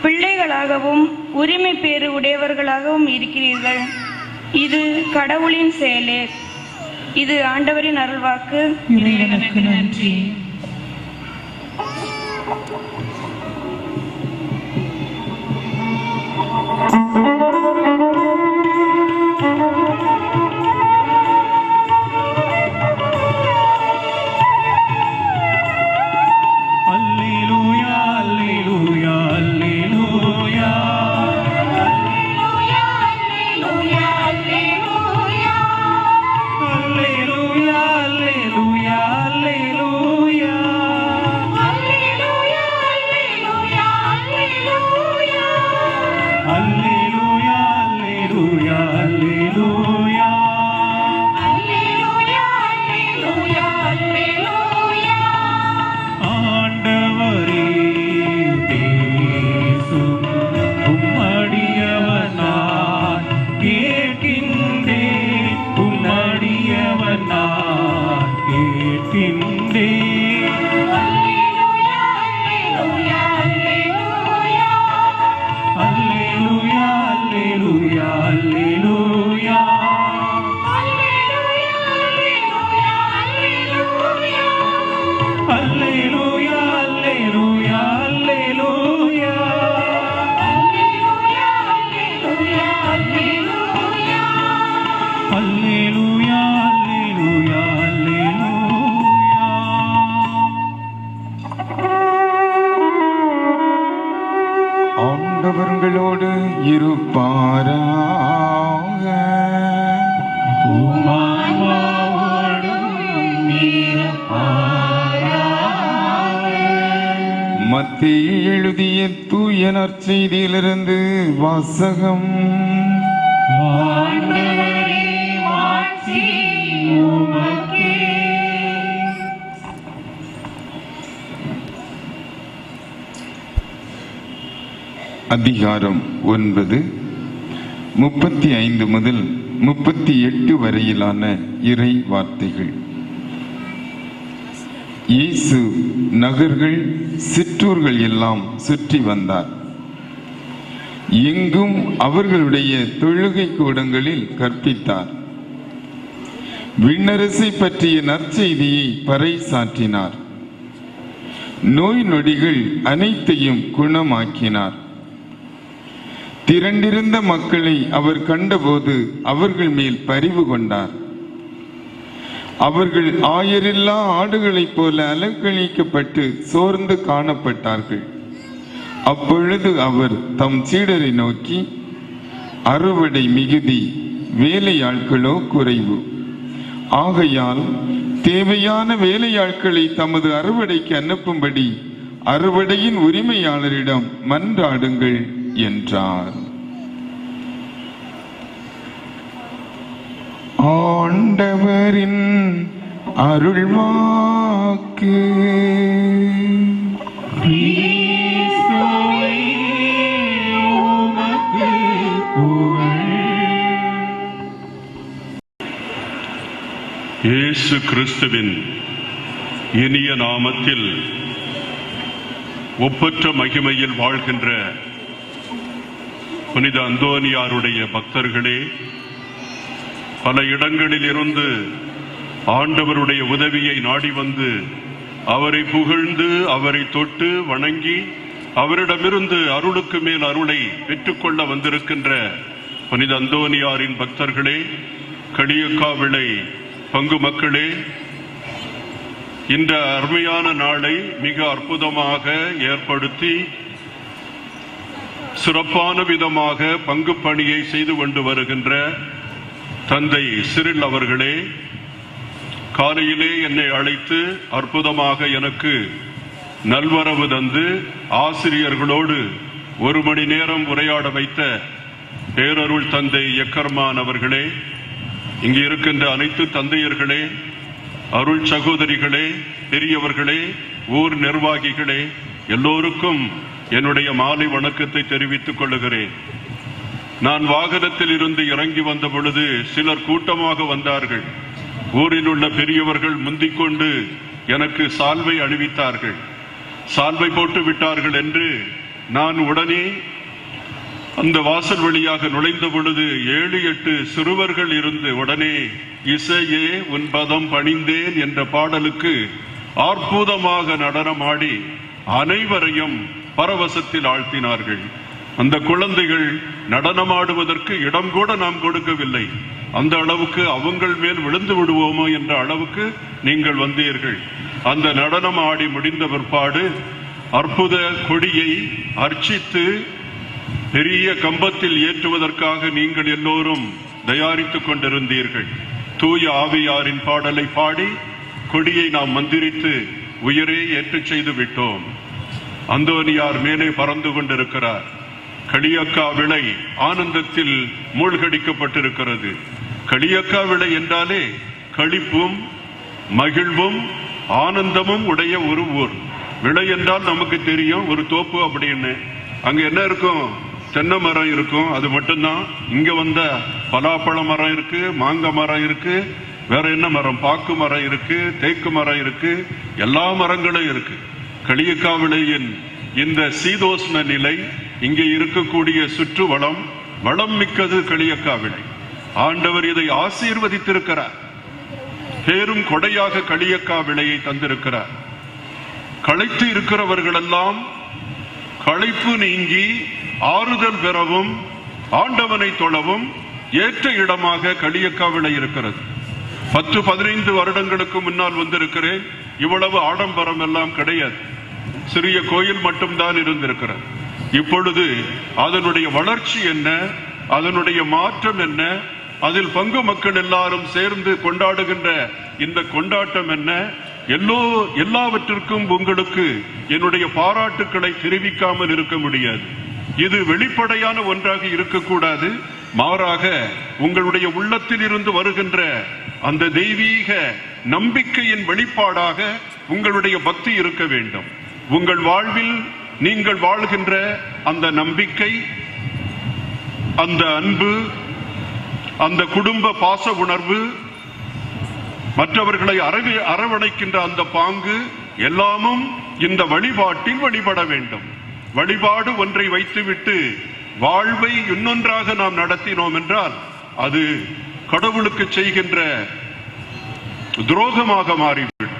பிள்ளைகளாகவும் உரிமை பேறு உடையவர்களாகவும் இருக்கிறீர்கள். இது கடவுளின் செயலே. இது ஆண்டவரின் அருள்வாக்கு. இறைவனுக்கு நன்றி. ஆண்டவர்களோடு இருப்பாராக. மத்தேயு எழுதிய தூய நற்செய்தியிலிருந்து வாசகம். அதிகாரம் 9, 35 முதல் 38 வரையிலான இறை வார்த்தைகள். இயேசு நகர்கள் சிற்றூர்கள் எல்லாம் சுற்றி வந்தார். எங்கும் அவர்களுடைய தொழுகை கூடங்களில் கற்பித்தார். விண்ணரசை பற்றிய நற்செய்தியை பறைசாற்றினார். நோய் நொடிகள் அனைத்தையும் குணமாக்கினார். திரண்டிருந்த மக்களை அவர் கண்டபோது அவர்கள் மேல் பரிவு கொண்டார். அவர்கள் ஆயரில்லா ஆடுகளைப் போல அலக்களிக்கப்பட்டு சோர்ந்து காணப்பட்டார்கள். அப்பொழுது அவர் தம் சீடரை நோக்கி, அறுவடை மிகுதி, வேலையாட்களோ குறைவு. ஆகையால் தேவையான வேலையாட்களை தமது அறுவடைக்கு அனுப்பும்படி அறுவடையின் உரிமையாளரிடம் மன்றாடுங்கள் என்றார். ஆண்டவரின் அருள்வாக்கு. இயேசு கிறிஸ்துவின் இனிய நாமத்தில் ஒப்பற்ற மகிமையில் வாழ்கின்ற புனித அந்தோனியாருடைய பக்தர்களே, பல இடங்களில் இருந்து ஆண்டவருடைய உதவியை நாடி வந்து அவரை புகழ்ந்து அவரை தொட்டு வணங்கி அவரிடமிருந்து அருளுக்கு மேல் அருளை பெற்றுக்கொள்ள வந்திருக்கின்ற புனித அந்தோனியாரின் பக்தர்களே, களியக்காவிளை பங்கு மக்களே, இந்த அருமையான நாளை மிக அற்புதமாக ஏற்படுத்தி சிறப்பான விதமாக பங்கு பணியை செய்து கொண்டு வருகின்ற தந்தை சிறில் அவர்களே, காலையிலே என்னை அழைத்து அற்புதமாக எனக்கு நல்வரவு தந்து ஆசிரியர்களோடு 1 மணி நேரம் உரையாட வைத்த பேரருள் தந்தை எக்கர்மான் அவர்களே, இங்கு இருக்கின்ற அனைத்து தந்தையர்களே, அருள் சகோதரிகளே, பெரியவர்களே, ஊர் நிர்வாகிகளே, எல்லோருக்கும் என்னுடைய மாலை வணக்கத்தை தெரிவித்துக் கொள்ளுகிறேன். நான் வாகனத்தில் இருந்து இறங்கி வந்த பொழுது சிலர் கூட்டமாக வந்தார்கள். ஊரில் உள்ள பெரியவர்கள் முந்திக்கொண்டு எனக்கு சால்வை அணிவித்தார்கள். சால்வை போட்டு விட்டார்கள் என்று நான் உடனே அந்த வாசல் வழியாக நுழைந்த பொழுது 7-8 சிறுவர்கள் இருந்து உடனே இசையே உன் பதம் பணிந்தேன் என்ற பாடலுக்கு அற்புதமாக நடனமாடி அனைவரையும் பரவசத்தில் ஆழ்த்தினார்கள். அந்த குழந்தைகள் நடனமாடுவதற்கு இடம் கூட நாம் கொடுக்கவில்லை. அந்த அளவுக்கு அவங்கள் மேல் விழுந்து விடுவோமோ என்ற அளவுக்கு நீங்கள் வந்தீர்கள். அந்த நடனம் ஆடி முடிந்த பிற்பாடு அற்புத கொடியை அர்ச்சித்து பெரிய கம்பத்தில் ஏற்றுவதற்காக நீங்கள் எல்லோரும் தயாரித்துக் கொண்டிருந்தீர்கள். தூய ஆவியாரின் பாடலை பாடி கொடியை நாம் மந்திரித்து உயிரே ஏற்றுச் செய்து விட்டோம். அந்தோனியார் மேலே பறந்து கொண்டிருக்கிறார். களியக்கா விளை ஆனந்தத்தில் மூழ்கடிக்கப்பட்டிருக்கிறது. களியக்கா விளை என்றாலே களிப்பும் மகிழ்வும் ஆனந்தமும் உடைய ஒரு ஊர். விளை என்றால் நமக்கு தெரியும், ஒரு தோப்பு அப்படின்னு. அங்க என்ன இருக்கும்? தென்னை மரம் இருக்கும், அது மட்டும்தான். இங்க வந்த பலாப்பழ மரம் இருக்கு, மாங்காய் மரம் இருக்கு, வேற என்ன மரம்? பாக்கு மரம் இருக்கு, தேக்கு மரம் இருக்கு, எல்லா மரங்களும் இருக்கு. களியக்காவிளையின் இந்த சீதோஷ்ண நிலை, இங்கே இருக்கக்கூடிய சுற்று வளம் மிக்கது களியக்காவிளை. ஆண்டவர் இதை ஆசீர்வதித்திருக்கிறார். பேரும் கொடையாக களியக்காவிளையை தந்திருக்கிறார். களைத்து இருக்கிறவர்கள் எல்லாம் களைப்பு நீங்கி ஆறுதல் பெறவும் ஆண்டவனை தொழவும் ஏற்ற இடமாக களியக்காவிளை இருக்கிறது. 10-15 வருடங்களுக்கு முன்னால் வந்திருக்கிறேன். இவ்வளவு ஆடம்பரம் எல்லாம் கிடையாது. சிறிய கோயில் மட்டும்தான் இருந்திருக்கிறது. இப்பொழுது அதனுடைய வளர்ச்சி என்ன, அதனுடைய மாற்றம் என்ன, அதில் பங்கு மக்கள் எல்லாரும் சேர்ந்து கொண்டாடுகின்ற இந்த கொண்டாட்டம் என்ன, எல்லாவற்றிற்கும் உங்களுக்கு என்னுடைய பாராட்டுக்களை தெரிவிக்காமல் இருக்க முடியாது. இது வெளிப்படையான ஒன்றாக இருக்கக்கூடாது. மாறாக உங்களுடைய உள்ளத்தில் இருந்து வருகின்ற அந்த தெய்வீக நம்பிக்கையின் வெளிப்பாடாக உங்களுடைய பக்தி இருக்க வேண்டும். உங்கள் வாழ்வில் நீங்கள் வாழ்கின்ற அந்த நம்பிக்கை, அந்த அன்பு, அந்த குடும்ப பாச உணர்வு, மற்றவர்களை அரவணைக்கின்ற அந்த பாங்கு எல்லாமும் இந்த வழிபாட்டில் வழிபட வேண்டும். வழிபாடு ஒன்றை வைத்துவிட்டு வாழ்வை இன்னொன்றாக நாம் நடத்தினோம் என்றால் அது கடவுளுக்கு செய்கின்ற துரோகமாக மாறிவிடும்.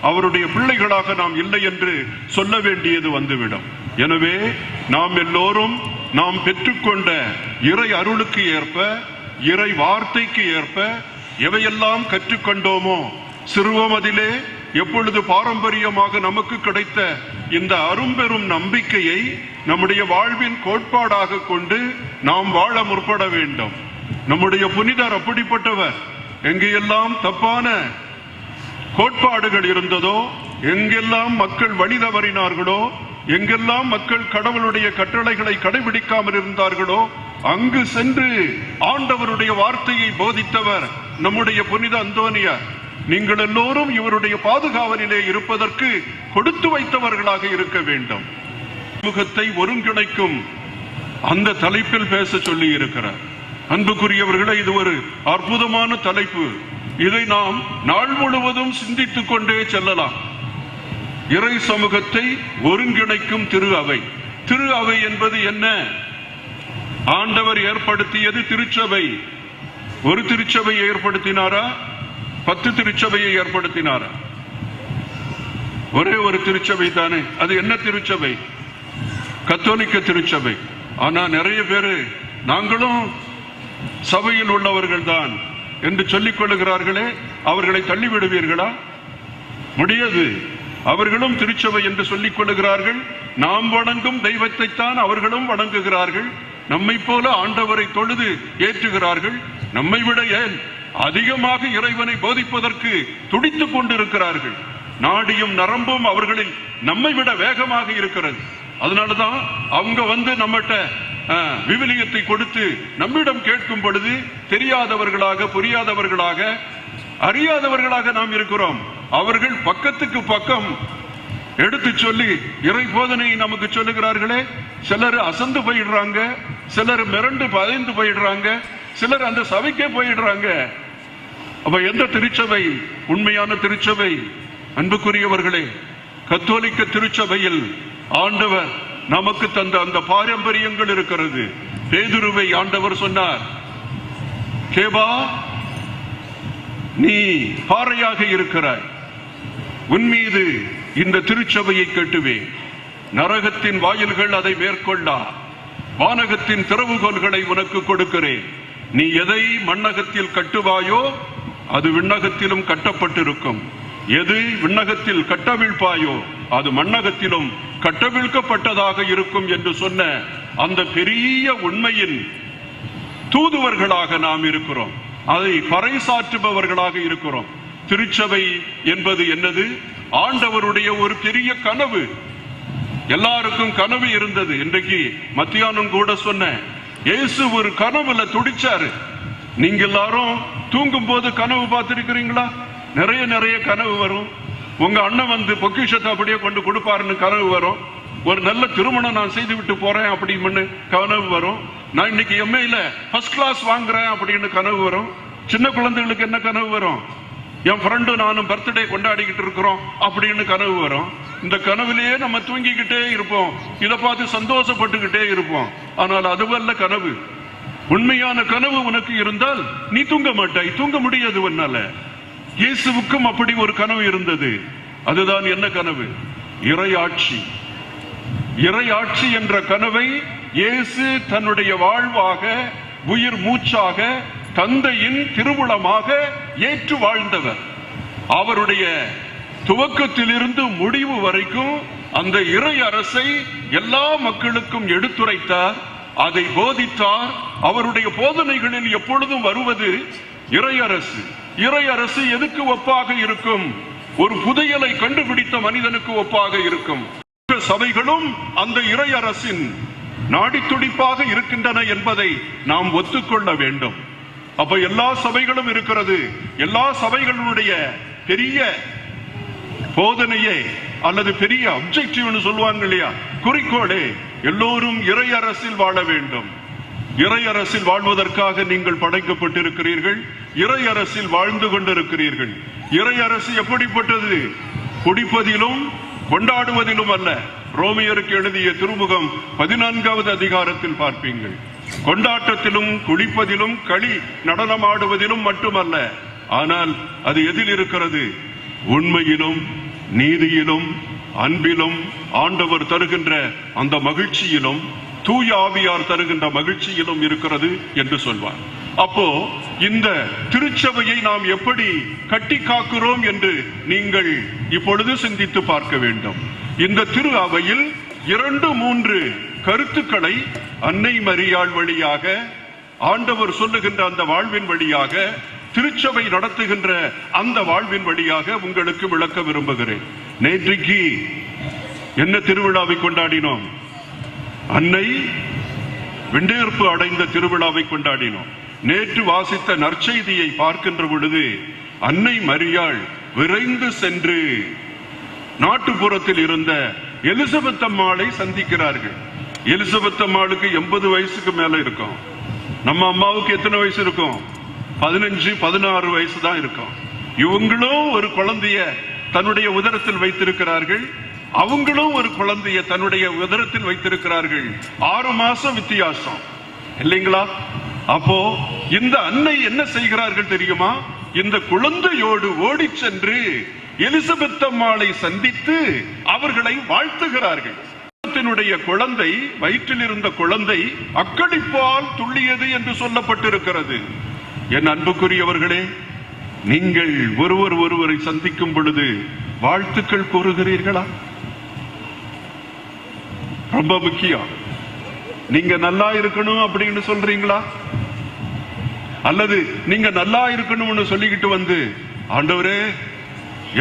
அவருடைய பிள்ளைகளாக நாம் இல்லை என்று சொல்ல வேண்டியது வந்துவிடும். எனவே நாம் எல்லோரும் நாம் பெற்றுக்கொண்ட இறை அருளுக்கு ஏற்ப, இறை வார்த்தைக்கு ஏற்ப எவையெல்லாம் கற்றுக்கொண்டோமோ, சிறுவமதிலே எப்பொழுது பாரம்பரியமாக நமக்கு கிடைத்த இந்த அரும்பெரும் நம்பிக்கையை நம்முடைய வாழ்வின் கோட்பாடாக கொண்டு நாம் வாழ முற்பட வேண்டும். நம்முடைய புனிதர் அப்படிப்பட்டவர். எங்கெல்லாம் தப்பான கோட்பாடுகள் இருந்ததோ, எங்கெல்லாம் மக்கள் வழி தவறினார்களோ, எங்கெல்லாம் மக்கள் கடவுளுடைய கட்டளைகளை கடைபிடிக்காமல் இருந்தார்களோ, அங்கு சென்று ஆண்டவருடைய வார்த்தையை போதித்தவர் நம்முடைய புனித அந்தோனியார். நீங்கள் எல்லோரும் இவருடைய பாதுகாவலிலே இருப்பதற்கு கொடுத்து வைத்தவர்களாக இருக்க வேண்டும். சமூகத்தை ஒருங்கிணைக்கும் அந்த தலைப்பில் பேச சொல்லி இருக்கிறார். அன்புக்குரியவர்களே, இது ஒரு அற்புதமான தலைப்பு. இதை நாம் நாள் முழுவதும் சிந்தித்துக் கொண்டே செல்லலாம். இறை சமூகத்தை ஒருங்கிணைக்கும் திரு அவை. திரு அவை என்பது என்ன? ஆண்டவர் ஏற்படுத்தியது திருச்சபை. ஒரு திருச்சபையை ஏற்படுத்தினாரா? 10 திருச்சபையை ஏற்படுத்தினாரா? ஒரே ஒரு திருச்சபை தானே. அது என்ன திருச்சபை? கத்தோலிக்க திருச்சபை. ஆனா நிறைய பேரு நாங்களும் சபையில் உள்ளவர்கள் தான் என்று சொல்லிக் கொள்ளுகிறார்களே, அவர்களை தள்ளிவிடுவீர்களா? முடியாது. அவர்களும் திருச்சபை என்று சொல்லிக் கொள்ளுகிறார்கள். நாம் வணங்கும் தெய்வத்தைத்தான் அவர்களும் வணங்குகிறார்கள். நம்மை போல ஆண்டவரை தொழுது ஏற்றுகிறார்கள். நம்மை விட ஏன் அதிகமாக இறைவனை போதிப்பதற்கு துடித்துக் கொண்டிருக்கிறார்கள். நாடியும் நரம்பும் அவர்களில் நம்மை விட வேகமாக இருக்கிறது. அதனாலதான் அவங்க வந்து நம்மகிட்ட விவிலியத்தை கொடுத்து நம்மிடம் கேட்கும் பொழுது தெரியாதவர்களாக, புரியாதவர்களாக, அறியாதவர்களாக நாம் இருக்கிறோம். அவர்கள் பக்கத்துக்கு பக்கம் எடுத்து சொல்லி இறை போதனை நமக்கு சொல்லுகிறார்களே. சிலர் அசந்து போயிடுறாங்க, சிலர் மிரண்டு பயந்து போயிடுறாங்க, சிலர் அந்த சபைக்கே போயிடுறாங்க. அப்ப எந்த திருச்சபை உண்மையான திருச்சபை? அன்புக்குரியவர்களே, கத்தோலிக்க திருச்சபையில் ஆண்டவர் நமக்கு தந்த அந்த பாரம்பரியங்கள் இருக்கிறது. பேதுருவை ஆண்டவர் சொன்னார், கேபா, நீ பாறையாக இருக்கிறாய், உன் மீது இந்த திருச்சபையை கட்டுவேன், நரகத்தின் வாயில்கள் அதை மேற்கொள்ளா, வானகத்தின் திறவுகோல்களை உனக்கு கொடுக்கிறேன், நீ எதை மண்ணகத்தில் கட்டுவாயோ அது விண்ணகத்திலும் கட்டப்பட்டிருக்கும், எது விண்ணகத்தில் கட்டவிழ்ப்பாயோ அது மண்ணகத்திலும் கட்டவிழ்க்கப்பட்டதாக இருக்கும் என்று சொன்ன அந்த பெரிய உண்மையின் தூதுவர்களாக நாம் இருக்கிறோம். அதை பறைசாற்றுபவர்களாக இருக்கிறோம். திருச்சபை என்பது என்னது? ஆண்டவருடைய ஒரு பெரிய கனவு. எல்லாருக்கும் கனவு இருந்தது. இன்றைக்கு மத்தியானம் கூட சொன்ன இயேசு ஒரு கனவுல துடிச்சாரு. நீங்க எல்லாரும் தூங்கும் போது கனவு பார்த்திருக்கிறீங்களா? நிறைய நிறைய கனவு வரும். உங்க அண்ணன் வந்து பொக்கிஷத்தை அப்படியே கொண்டு கொடுப்பாருன்னு கனவு வரும். ஒரு நல்ல திருமணம் நான் செய்து விட்டு போறேன் அப்படின்னு கனவு வரும். நான் இன்னைக்கு எம்ஏல ஃபர்ஸ்ட் கிளாஸ் வாங்குறேன் அப்படின்னு கனவு வரும். சின்ன குழந்தைகளுக்கு என்ன கனவு வரும்? என் ஃப்ரெண்டு நானும் பர்த்டே கொண்டாடிக்கிட்டு இருக்கிறோம் அப்படின்னு கனவு வரும். இந்த கனவுலயே நம்ம தூங்கிக்கிட்டே இருப்போம். இதை பார்த்து சந்தோஷப்பட்டுக்கிட்டே இருப்போம். ஆனால் அதுவல்ல கனவு. உண்மையான கனவு உனக்கு இருந்தால் நீ தூங்க மாட்டாய். தூங்க முடியாது உன்னால. இயேசுவுக்கும் அப்படி ஒரு கனவு இருந்தது. அதுதான் என்ன கனவு? இறையாட்சி. இறையாட்சி என்ற கனவை இயேசு தன்னுடைய வாழ்வாக, உயிர் மூச்சாக, தந்தையின் திருவுளமாக ஏற்று வாழ்ந்தவர். அவருடைய துவக்கத்திலிருந்து முடிவு வரைக்கும் அந்த இறை அரசை எல்லா மக்களுக்கும் எடுத்துரைத்தார், அதை போதித்தார். அவருடைய போதனைகளில் எப்பொழுதும் வருவது இறையரசு. இறையரசு எதுக்கு ஒப்பாக இருக்கும்? ஒரு புதையலை கண்டுபிடித்த மனிதனுக்கு ஒப்பாக இருக்கும். சபைகளும் அந்த இறையரசின் நாடித்துடிப்பாக இருக்கின்றன என்பதை நாம் ஒத்துக்கொள்ள வேண்டும். அப்ப எல்லா சபைகளும் இருக்கிறது. எல்லா சபைகளுடைய பெரிய போதனையே அல்லது பெரிய அப்ஜெக்டிவ்னு சொல்லுவாங்க இல்லையா, குறிக்கோளே எல்லோரும் இறையரசில் வாழ வேண்டும். இறையரசில் வாழ்வதற்காக நீங்கள் படைக்கப்பட்டிருக்கிறீர்கள். இறையரசில் வாழ்ந்து கொண்டிருக்கிறீர்கள். இறையரசு எப்படிப்பட்டது? குடிப்பதிலும் கொண்டாடுவதிலும் அல்ல. ரோமியருக்கு எழுதிய திருமுகம் 14வது அதிகாரத்தில் பார்ப்பீங்கள். கொண்டாட்டத்திலும் குளிப்பதிலும் களி நடனமாடுவதிலும் மட்டுமல்ல. ஆனால் அது எதில் இருக்கிறது? உண்மையிலும் நீதியிலும் அன்பிலும் ஆண்டவர் தருகின்ற அந்த மகிழ்ச்சியிலும் தூய ஆவியார் தருகின்ற மகிழ்ச்சியிலும் இருக்கிறது என்று சொல்வார். அப்போ இந்த திருச்சபையை நாம் எப்படி கட்டி காக்கிறோம் என்று நீங்கள் இப்பொழுது சிந்தித்து பார்க்க வேண்டும். இந்த திரு அவையில் 2-3 கருத்துக்களை அன்னை மரியாள் வழியாக, ஆண்டவர் சொல்லுகின்ற அந்த வாழ்வின் வழியாக, திருச்சபை நடத்துகின்ற அந்த வாழ்வின் வழியாக உங்களுக்கு விளக்க விரும்புகிறேன். நேற்றைக்கு என்ன திருவிழாவை கொண்டாடினோம்? அன்னை விண்டேற்பு அடைந்த திருவிழாவை கொண்டாடினோம். நேற்று வாசித்த நற்செய்தியை பார்க்கின்ற பொழுது அன்னை மரியாள் விரைந்து சென்று நாட்டுப்புறத்தில் இருந்த எலிசபெத் அம்மாளை சந்திக்கிறார்கள். எலிசபெத் அம்மாளுக்கு 80 வயசுக்கு மேல இருக்கும். நம்ம அம்மாவுக்கு எத்தனை வயசு இருக்கும்? 15-16 வயசு தான் இருக்கும். இவங்களும் ஒரு குழந்தைய தன்னுடைய உதரத்தில் வைத்திருக்கிறார்கள், அவங்களும் ஒரு குழந்தைய தன்னுடைய உதரத்தில் வைத்திருக்கிறார்கள். 6 மாசம் வித்தியாசம் இல்லைங்களா? அப்போ இந்த அன்னை என்ன செய்கிறார்கள் தெரியுமா? இந்த குழந்தையோடு ஓடி சென்று எலிசபெத் அம்மாளை சந்தித்து அவர்களை வாழ்த்துகிறார்கள். குழந்தை, வயிற்றில் இருந்த குழந்தை அக்கடிப்பால் துள்ளியது என்று சொல்லப்பட்டிருக்கிறது. என் அன்புக்குரியவர்களே, நீங்கள் ஒருவரை சந்திக்கும் பொழுது வாழ்த்துக்கள் கூறுகிறீர்களா? ரொம்ப முக்கியம். நீங்க நல்லா இருக்கணும் அப்படின்னு சொல்றீங்களா? அல்லது நீங்க நல்லா இருக்கணும்னு சொல்லிக்கிட்டு வந்து, ஆண்டவரே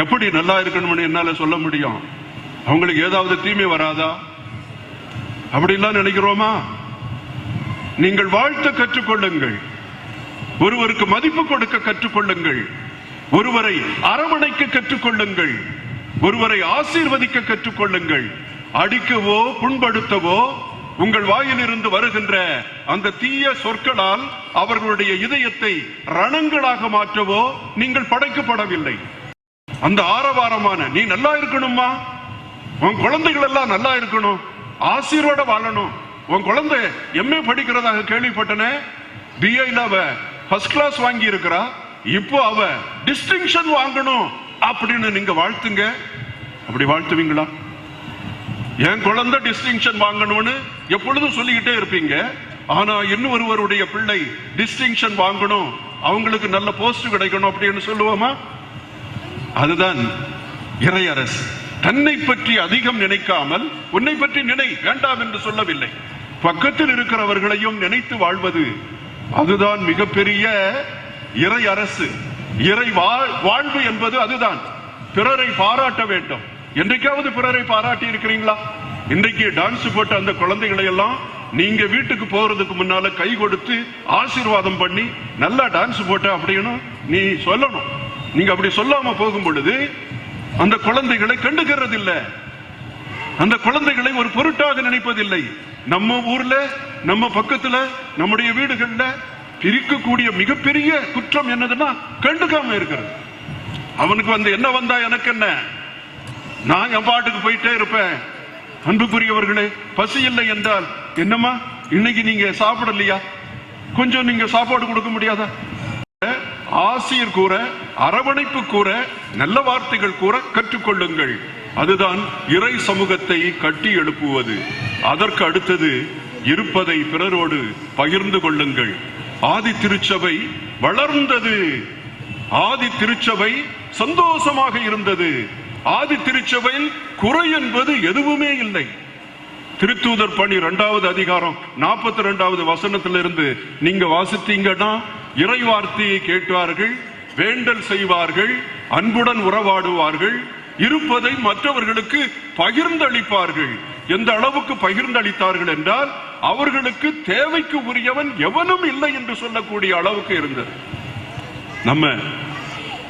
எப்படி நல்லா இருக்கணும்னு என்னால சொல்ல முடியும், அவங்களுக்கு ஏதாவது தீமை வராதா அப்படிலாம் நினைக்கிறோமா? நீங்கள் வாழ்த்த கற்றுக்கொள்ளுங்கள், ஒருவருக்கு மதிப்பு கொடுக்க கற்றுக்கொள்ளுங்கள், ஒருவரை அரவணைக்க கற்றுக்கொள்ளுங்கள், ஒருவரை ஆசீர்வதிக்க கற்றுக்கொள்ளுங்கள். அடிக்கவோ புண்படுத்தவோ உங்கள் வாயிலிருந்து வருகின்ற அந்த தீய சொற்களால் அவர்களுடைய இதயத்தை ரணங்களாக மாற்றவோ நீங்கள் படைக்கப்படவில்லை. அந்த ஆரவாரமான நீ நல்லா இருக்கணுமா, உன் குழந்தைகள் எல்லாம் நல்லா இருக்கணும், ஆசீர்வாத வாழணும், உன் குழந்தை எம்ஏ படிக்கிறதாக கேள்விப்பட்டன, பிஏல அவ ஃபர்ஸ்ட் கிளாஸ் வாங்கி இருக்கிறா, இப்போ அவ டிஸ்டிங்ஷன் வாங்கணும் அப்படின்னு நீங்க வாழ்த்துங்க. அப்படி வாழ்த்துவீங்களா? என் குழந்தை டிஸ்டிங்ஷன் வாங்கணும்னு எப்பொழுதும் சொல்லிக்கிட்டே இருப்பீங்க. ஆனா இன்னும் ஒருவருடைய பிள்ளை டிஸ்டிங்ஷன் வாங்கணும், அவங்களுக்கு நல்ல போஸ்ட் கிடைக்கணும் அப்படின்னு சொல்லுவோமா? அதுதான் இறையரசு. தன்னை பற்றி அதிகம் நினைக்காமல் உன்னை பற்றி நினை வேண்டாம் என்று சொல்லவில்லை, பக்கத்தில் இருக்கிறவர்களையும் நினைத்து வாழ்வது, அதுதான் மிகப்பெரிய இறை அரசு. இறை வாழ்வு என்பது அதுதான். பிறரை பாராட்ட வேண்டும். என்றைக்காவது பிறரை பாராட்டி இருக்கிறீங்களா? இன்றைக்கு டான்ஸ் போட்ட அந்த குழந்தைகளை எல்லாம் நீங்க வீட்டுக்கு போறதுக்கு முன்னால கை கொடுத்து ஆசீர்வாதம் பண்ணி நல்லா டான்ஸ் போட்ட அப்படின்னு நீ சொல்லணும். நீங்க அப்படி சொல்லாம போகும் பொழுது அந்த குழந்தைகளை கண்டுகிறது இல்லை, அந்த குழந்தைகளை ஒரு பொருட்டாக நினைப்பதில்லை. நம்ம ஊர்ல, நம்ம பக்கத்துல, நம்முடைய வீடுகள்ல பிரிக்கக்கூடிய மிகப்பெரிய குற்றம் என்னதுன்னா கண்டுக்காம இருக்கிறது. அவனுக்கு வந்து என்ன வந்தா எனக்கு என்ன, நான் என் பாட்டுக்கு போயிட்டே இருப்பேன். அன்புக்குரியவர்களே, பசி இல்லை என்றால் என்னம்மா இன்னைக்கு நீங்க சாப்பிடலையா, கொஞ்சம் நீங்க சாப்பாடு கொடுக்க முடியாதா? ஆசிரியர் கூற, அரவணைப்பு கூற, நல்ல வார்த்தைகள் கூற கற்றுக்கொள்ளுங்கள். அதுதான் இறை சமூகத்தை கட்டி எழுப்புவது. அதற்கு அடுத்தது இருப்பதை பிறரோடு பகிர்ந்து கொள்ளுங்கள். ஆதி திருச்சபை வளர்ந்தது, ஆதி திருச்சபை சந்தோஷமாக இருந்தது, ஆதி திருச்சபையில் குறை என்பது எதுவுமே இல்லை. திருத்தூதர் பணி 2வது அதிகாரம் 42வது வசனத்திலிருந்து நீங்க வாசித்தீங்கன்னா, இறை வார்த்தையை கேட்பார்கள், வேண்டல் செய்வார்கள், அன்புடன் உறவாடுவார்கள், இருப்பதை மற்றவர்களுக்கு பகிர்ந்தளிப்பார்கள். எந்த அளவுக்கு பகிர்ந்தளித்தார்கள் என்றால், அவர்களுக்கு தேவைக்கு உரியவன் எவனும் இல்லை என்று சொல்லக்கூடிய அளவுக்கு இருந்தது. நம்ம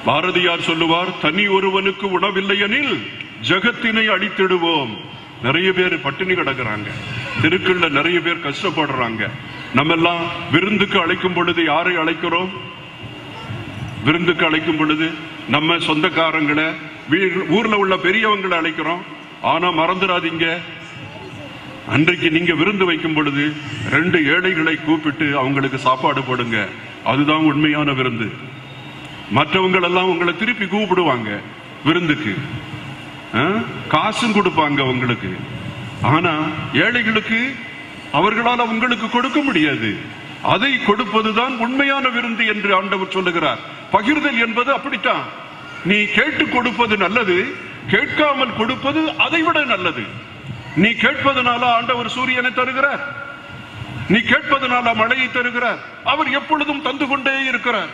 பாரதியார் சொல்லுவார், தனி ஒருவனுக்கு உணவில்லை எனில் ஜகத்தினை அழித்திடுவோம். நிறைய பேர் பட்டினி கிடக்குறாங்க, தெருக்கள்ல நிறைய பேர் கஷ்டப்படுறாங்க. நம்ம எல்லாம் விருந்துக்கு அழைக்கும் பொழுது யாரை அழைக்கிறோம்? விருந்துக்கு அழைக்கும் பொழுது நம்ம சொந்தக்காரங்களை, ஊர்ல உள்ள பெரியவங்களை அழைக்கிறோம். ஆனா மறந்துடாதீங்க, அன்றைக்கு நீங்க விருந்து வைக்கும் பொழுது 2 ஏழைகளை கூப்பிட்டு அவங்களுக்கு சாப்பாடு போடுங்க. அதுதான் உண்மையான விருந்து. மற்றவங்க எல்லாம் உங்களை திருப்பி கூப்பிடுவாங்க விருந்துக்கு, காசும் கொடுப்பாங்க உங்களுக்கு. ஆனா ஏழைகளுக்கு அவர்களால் உங்களுக்கு கொடுக்க முடியாது. அதை கொடுப்பதுதான் உண்மையான விருந்து என்று ஆண்டவர் சொல்லுகிறார். பகிர்தல் என்பது அப்படித்தான். நீ கேட்டு கொடுப்பது நல்லது, கேட்காமல் கொடுப்பது அதைவிட நல்லது. நீ கேட்பதனால ஆண்டவர் சூரியனை தருகிறார், நீ கேட்பதனால மழையை தருகிறார். அவர் எப்பொழுதும் தந்து கொண்டே இருக்கிறார்.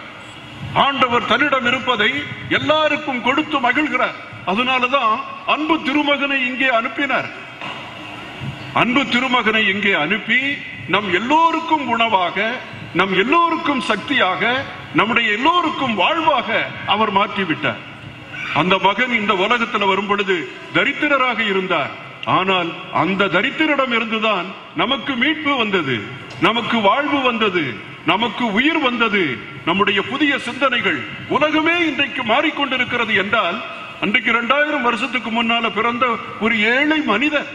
ஆண்டவர் தன்னிடம் இருப்பதை எல்லாருக்கும் கொடுத்து மகிழ்கிறார். அதனாலதான் அன்பு திருமகனை இங்கே அனுப்பினார். அன்பு திருமகனை இங்கே அனுப்பி நம் எல்லோருக்கும் உணவாக நம் எல்லோருக்கும் சக்தியாக, நம்முடைய எல்லோருக்கும் வாழ்வாக அவர் மாற்றிவிட்டார். அந்த மகன் இந்த உலகத்தில் வரும் பொழுது தரித்திரராக இருந்தார். ஆனால் அந்த தரித்திரிடம் இருந்துதான் நமக்கு மீட்பு வந்தது, நமக்கு வாழ்வு வந்தது, நமக்கு உயிர் வந்தது, நம்முடைய புதிய சிந்தனைகள். உலகமே இன்றைக்கு மாறிக்கொண்டிருக்கிறது என்றால், அன்றைக்கு 2000 வருஷத்துக்கு முன்னால பிறந்த ஒரு ஏழை மனிதர்,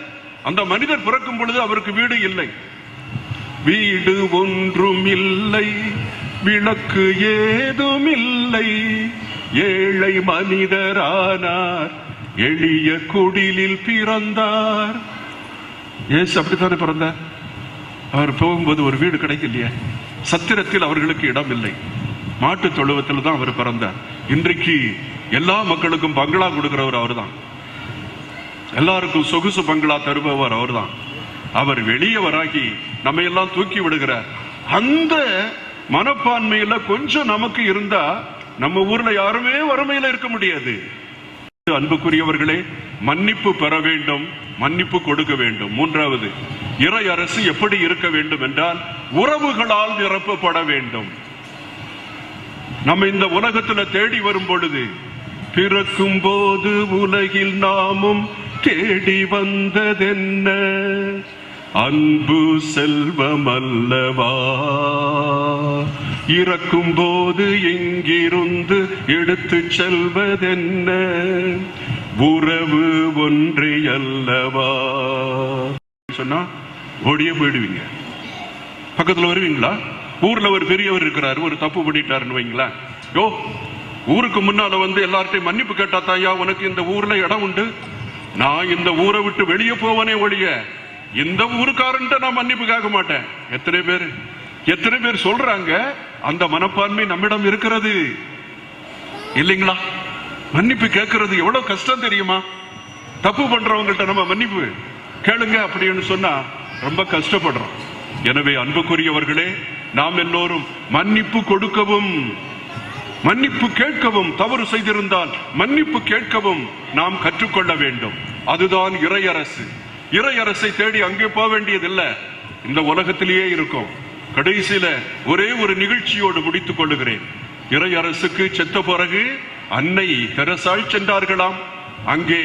அந்த மனிதர் பிறக்கும் பொழுது அவருக்கு வீடு இல்லை, வீடு ஒன்றும் இல்லை, விளக்கு ஏதும் இல்லை, ஏழை மனிதரானார், எளிய குடிலில் பிறந்தார். ஏசு அப்படித்தானே பிறந்தார். அவர் போகும்போது ஒரு வீடு கிடைக்கலையே, சத்திரத்தில் அவர்களுக்கு இடம் இல்லை, மாட்டு தொழுவத்தில் தான் அவர் பிறந்தார். இன்றைக்கு எல்லா மக்களுக்கும் பங்களா கொடுக்கிறவர் அவர் தான், எல்லாருக்கும் சொகுசு பங்களா தருபவர் அவர் தான். அவர் வெளியவராகி நம்ம எல்லாம் தூக்கி விடுகிறார். அந்த மனப்பான்மையில கொஞ்சம் நமக்கு இருந்தா நம்ம ஊர்ல யாருமே வறுமையில இருக்க முடியாது. அன்புக்குரியவர்களே, மன்னிப்பு பெற வேண்டும், மன்னிப்பு கொடுக்க வேண்டும். மூன்றாவது, இறை அரசு எப்படி இருக்க வேண்டும் என்றால் உறவுகளால் நிரப்பப்பட வேண்டும். நம்ம இந்த உலகத்துல தேடி வரும் பொழுது, பிறக்கும் போது உலகில் நாமும் தேடி வந்ததென்ன, அன்பு செல்வம் அல்லவா, இறக்கும் போது எங்கிருந்து எடுத்து செல்வதென்ன, உறவு ஒன்றே அல்லவா சொன்னா ஓடியே போயிடுவீங்க. பக்கத்துல வருவீங்களா? ஊர்ல ஒரு பெரியவர் இருக்கிறாரு, ஒரு தப்பு பண்ணிட்டாருன்னு வைங்களா, யோ ஊருக்கு முன்னால வந்து எல்லார்ட்டையும் மன்னிப்பு கேட்டா தாயா உனக்கு இந்த ஊர்ல இடம் உண்டு, நான் இந்த ஊரை விட்டு வெளியே போவனே ஒழிய இந்த ஊருக்காரன்ட்ட நான் மன்னிப்பு கேட்க மாட்டேன். எத்தனை பேர் சொல்றாங்க? அந்த மனப்பான்மை நம்மிடம் இருக்கிறது இல்லைங்களா? மன்னிப்பு கேட்கறது எவ்வளவு கஷ்டம் தெரியுமா? தப்பு பண்றவங்கள்ட்ட நம்ம மன்னிப்பு கேளுங்க அப்படின்னு சொன்னா ரொம்ப கஷ்டப்படுறோம். எனவே அன்புக்குரியவர்களே, நாம் எல்லோரும் மன்னிப்பு கொடுக்கவும் மன்னிப்பு கேட்கவும், தவறு செய்திருந்தால் மன்னிப்பு கேட்கவும் நாம் கற்றுக்கொள்ள வேண்டும். அதுதான் இறையரசு. இறையரசை தேடி அங்கே போக வேண்டியதில்லை, இந்த உலகத்திலேயே இருக்கும். கடைசியில ஒரே ஒரு நிகழ்ச்சியோடு முடித்துக் கொள்ளுகிறேன். இறையரசுக்கு செத்த பிறகு அன்னை தெரசாள் சென்றார்களாம். அங்கே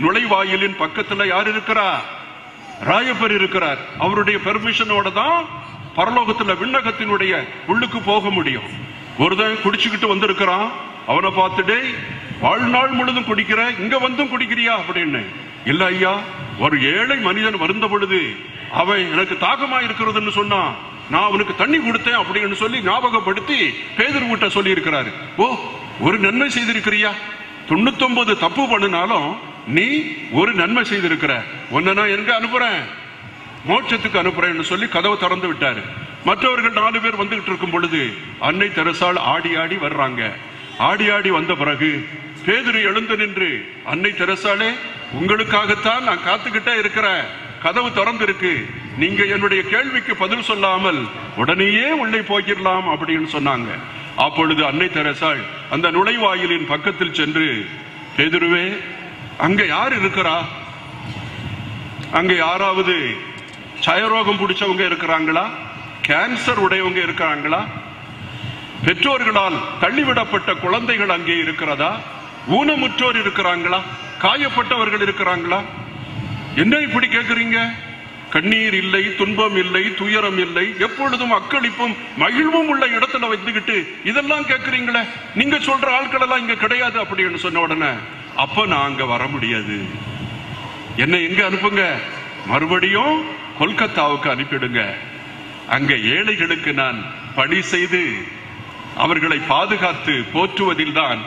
நுழைவாயிலின் பக்கத்துல யார் இருக்கிறார்? ராயப்பர் இருக்கிறார். அவருடைய பெர்மிஷனோட தான் பரலோகத்துல விண்ணகத்தினுடைய உள்ளுக்கு போக முடியும். ஒருத்தன் குடிச்சுக்கிட்டு வந்திருக்கிறான், அவனை பார்த்துட்டு வாழ்நாள் முழுதும் குடிக்கிற, இங்க வந்தும் குடிக்கிறியா அப்படின்னு. இல்ல ஐயா, ஒரு ஏழை மனிதன் வருந்த பொழுது அவன் எனக்கு தாகமா இருக்கிறதுன்னு சொன்னா நான் அவனுக்கு தண்ணி கொடுத்தேன் அப்படின்னு சொல்லி ஞாபகப்படுத்தி பேதுரு கிட்ட சொல்லி இருக்கிறாரு. ஓ, ஒரு நன்மை செய்திருக்கிறியா? 99 தப்பு பண்ணினாலும் நீ ஒரு நன்மை செய்திருக்கிற, உன்னை நான் எங்க அனுப்புறேன்? மோட்சத்துக்கு அனுப்புறேன்னு சொல்லி கதவை திறந்து விட்டாரு. மற்றவர்கள் 4 பேர் வந்துகிட்டு இருக்கும் பொழுது அன்னை தெரசாள் ஆடி ஆடி வர்றாங்க. ஆடி ஆடி வந்த பிறகு பேதுரு எழுந்து நின்று, அன்னை தெரசாளே, உங்களுக்காகத்தான் நான் காத்துக்கிட்டே இருக்கிறேன், கதவு திறந்து இருக்கு, நீங்க என்னுடைய கேள்விக்கு பதில் சொல்லாமல் உடனேயே உள்ளே போயிடலாம் அப்படின்னு சொன்னாங்க. அப்பொழுது அன்னை தெரசாள் அந்த நுழைவாயிலின் பக்கத்தில் சென்று, பேதுருவே, அங்க யார் இருக்கிறா? அங்க யாராவது சயரோகம் பிடிச்சவங்க இருக்கிறாங்களா? கேன்சர் உடையவங்க இருக்கிறாங்களா? பெற்றோர்களால் தள்ளிவிடப்பட்ட குழந்தைகள் அங்கே இருக்கிறதா? ஊனமுற்றோர் இருக்கிறாங்களா? காயப்பட்டவர்கள் இருக்கிறாங்களா? என்ன இப்படி கேட்கிறீங்க? கண்ணீர் இல்லை, துன்பம் இல்லை, துயரம் இல்லை, எப்பொழுதும் அக்களிப்பும் மகிழ்வும் உள்ள இடத்துல வந்துகிட்டு இதெல்லாம் கேட்கிறீங்களே, நீங்க சொல்ற ஆட்கள் எல்லாம் இங்க கிடையாது அப்படின்னு சொன்ன உடனே, அப்ப நான் அங்க வர முடியாது, என்ன எங்க அனுப்புங்க, மறுபடியும் கொல்கத்தாவுக்கு அனுப்பிடுங்க, அங்க ஏழைகளுக்கு நான் பணி செய்து அவர்களை பாதுகாத்து போற்றுவதில் தான்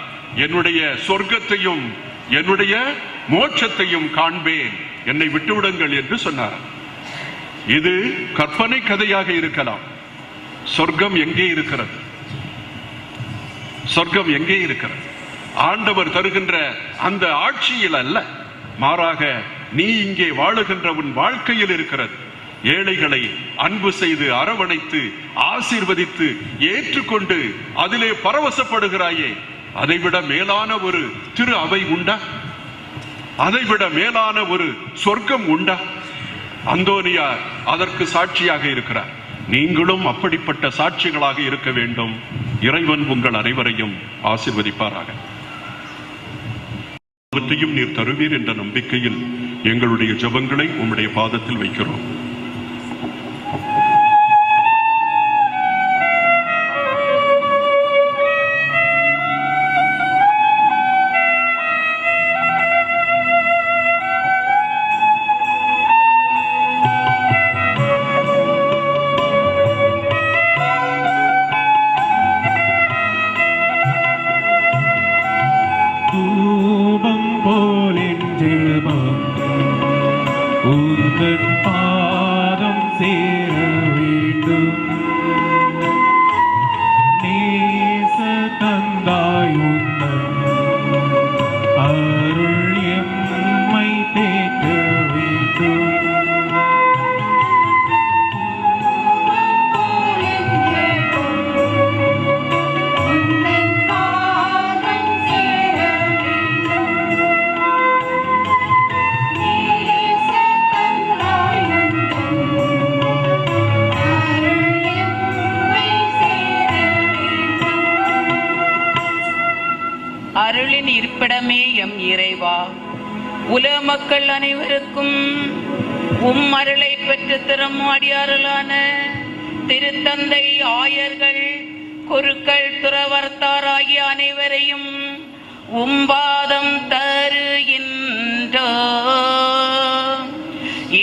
என்னுடைய சொர்க்கத்தையும் என்னுடைய மோட்சத்தையும் காண்பேன், என்னை விட்டுவிடுங்கள் என்று சொன்னார். இது கற்பனை கதையாக இருக்கலாம். சொர்க்கம் எங்கே இருக்கிறது? சொர்க்கம் எங்கே இருக்கிறது? ஆண்டவர் தருகின்ற அந்த ஆட்சியில் அல்ல, மாறாக நீ இங்கே வாழுகின்ற உன் வாழ்க்கையில் இருக்கிறது. ஏழைகளை அன்பு செய்து அரவணைத்து ஆசீர்வதித்து ஏற்றுக்கொண்டு அதிலே பரவசப்படுகிறாயே, அதைவிட மேலான ஒரு திரு அவை உண்டா? அதைவிட மேலான ஒரு சொர்க்கம் உண்டா? அந்தோனியார் அதற்கு சாட்சியாக இருக்கிறார். நீங்களும் அப்படிப்பட்ட சாட்சிகளாக இருக்க வேண்டும். இறைவன் உங்கள் அனைவரையும் ஆசீர்வதிப்பாராக. அவற்றையும் நீர் தருவீர் என்ற நம்பிக்கையில் எங்களுடைய ஜெபங்களை உம்முடைய பாதத்தில் வைக்கிறோம். அருளின் இருப்பிடமே எம் இறைவா, உலக மக்கள் அனைவருக்கும் உம் அருளை பெற்று தரும் அடியார்களான திருத்தந்தை, ஆயர்கள், குருக்கள், துறவர்த்தார் அனைவரையும் உம்பாதம் தருகின்றோ.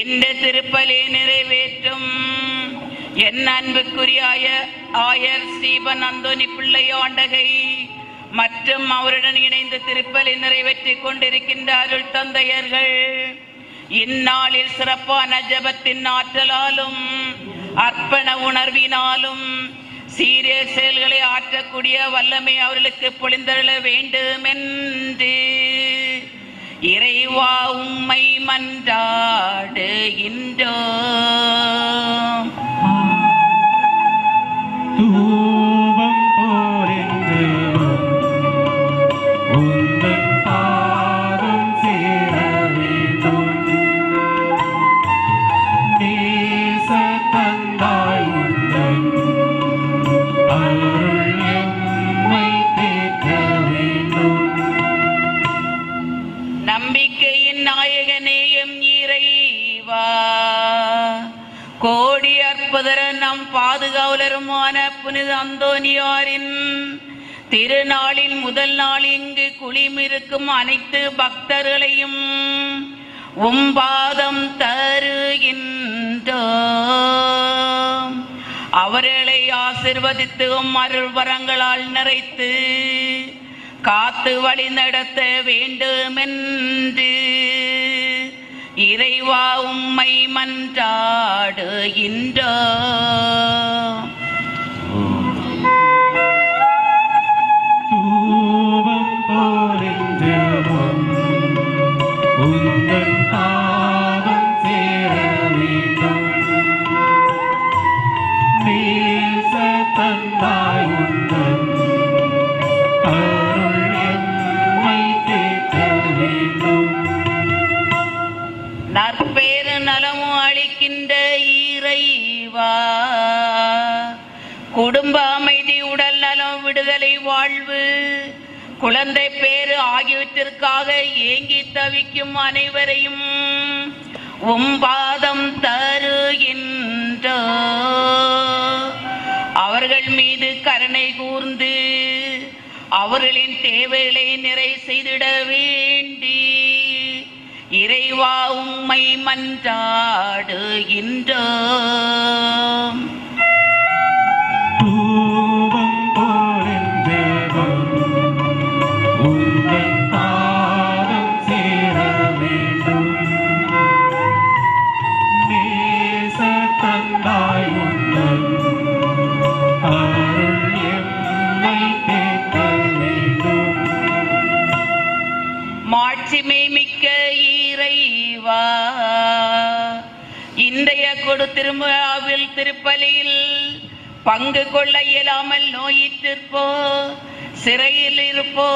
இந்த திருப்பலி நிறைவேற்றும் என் அன்புக்குரிய ஆயர் ஸ்டீபன் அந்தோனி பிள்ளை ஆண்டகை மற்றும் அவருடன் இணைந்து திருப்பலி நிறைவேற்றிக் கொண்டிருக்கின்ற அருள் தந்தையர்கள் இந்நாளில் சிறப்பான ஜெபத்தின் ஆற்றலாலும் அர்ப்பண உணர்வினாலும் சீரிய செயல்களை ஆற்றக்கூடிய வல்லமை அவர்களுக்கு பொழிந்தருள வேண்டும் என்று இறைவா உம்மை மன்றாடுகின்றோம். நம்பிக்கையின் நாயகனே எம் இறைவா, கோடி அற்புதர நம் பாதுகாவலருமான புனித அந்தோனியாரின் திருநாளின் முதல் நாள் இங்கு குளிமிருக்கும் அனைத்து பக்தர்களையும் உம்பாதம் தருகின்றோம். அவர்களை ஆசிர்வதித்து உம் அருள் வரங்களால் நிறைத்து காத்து வழி நடத்த வேண்டுமென்று இறைவா உம்மை மன்றாடுகின்றோம். நற்பேறு நலமும் அளிக்கின்ற இறைவா, குடும்ப அமைதி, உடல் நலம், விடுதலை, வாழ்வு, குழந்தை பேறு ஆகியவற்றிற்காக ஏங்கி தவிக்கும் அனைவரையும் உம்பாதம் தருகின்றோம். அவர்கள் மீது கருணை கூர்ந்து அவர்களின் தேவைகளை நிறை செய்திட வேண்டி இறைவா உம்மை மன்றாடுகின்றோம். மாட்சிமை மிக்க இறைவா, இன்றைய கொடு திருவிழாவில் திருப்பலியில் பங்கு கொள்ள இயலாமல் நோயிற்றிருப்போ, சிறையில் இருப்போ,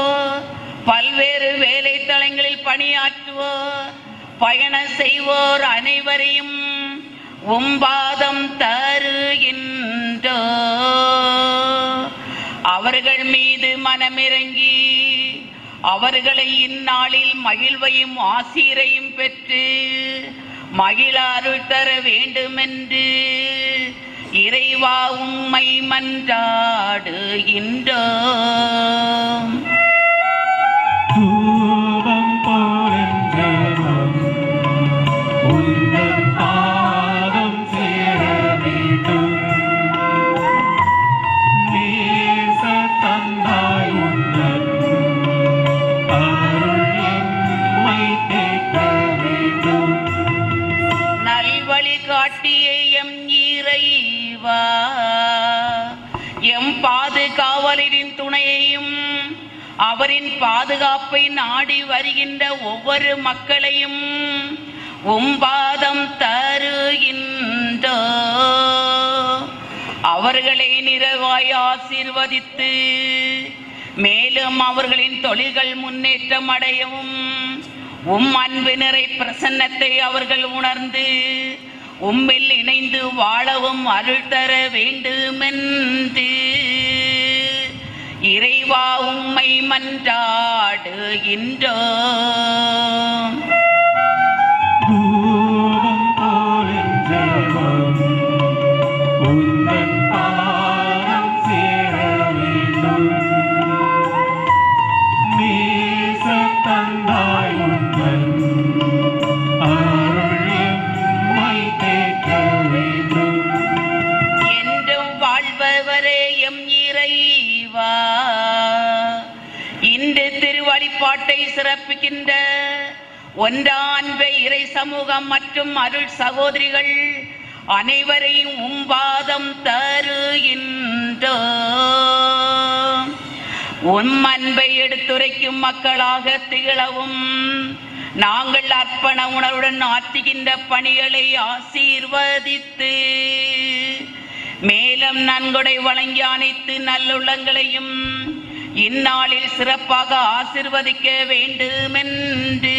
பல்வேறு வேலை தளங்களில் பணியாற்றுவோர், பயணம் செய்வோர் அனைவரையும் உம்பாதம் தருகின்றோ. அவர்கள் மீது மனமிறங்கி அவர்களை இந்நாளில் மகிழ்வையும் ஆசீரையும் பெற்று மகிழாருள் தர வேண்டுமென்று இறைவா உம்மை மன்றாடுகின்றோம். தூபம் போலென்றேவம் உந்தன் பாதம் சேர வேண்டும். நேச தந்தாய் உந்தன் அருள் எம்மை தேக்க வேண்டும். நல்வழி காட்டிய எம் இறைவா, எம் பாதுகாவலரின் துணையையும் அவரின் பாதுகாப்பை நாடி வருகின்ற ஒவ்வொரு மக்களையும் உம்பாதம் தருகின்றோ. அவர்களை நிறைவாய் ஆசீர்வதித்து மேலும் அவர்களின் தொழில்கள் முன்னேற்றம் அடையவும் உம் அன்பு நிறை பிரசன்னத்தை அவர்கள் உணர்ந்து உம்மில் இணைந்து வாழவும் அருள் தர வேண்டுமென்று இறைவா உம்மை மன்றாடுகின்றோம். தூபம் போலென்றேவம் உந்தன் பாதம் சேர வேண்டும். நேச தந்தாய் உந்தன் அருள் எம்மை தேக்க வேண்டும். என்றும் வாழ்பவரே எம் இறைவா, இன்று திருவழிபாட்டை சிறப்பிக்கின்ற ஒன்றான்பை இறை சமூகம் மற்றும் அருள் சகோதரிகள் அனைவரையும் உம்பாதம் தருகின்றோம். உம் அன்பை எடுத்துரைக்கும் மக்களாக திகழவும் நாங்கள் அர்ப்பண உணர்வுடன் ஆற்றுகின்ற பணிகளை ஆசீர்வதித்து மேலும் நன்கொடை வழங்கிய அனைத்து நல்லுள்ளங்களையும் இந்நாளில் சிறப்பாக ஆசீர்வதிக்க வேண்டுமென்று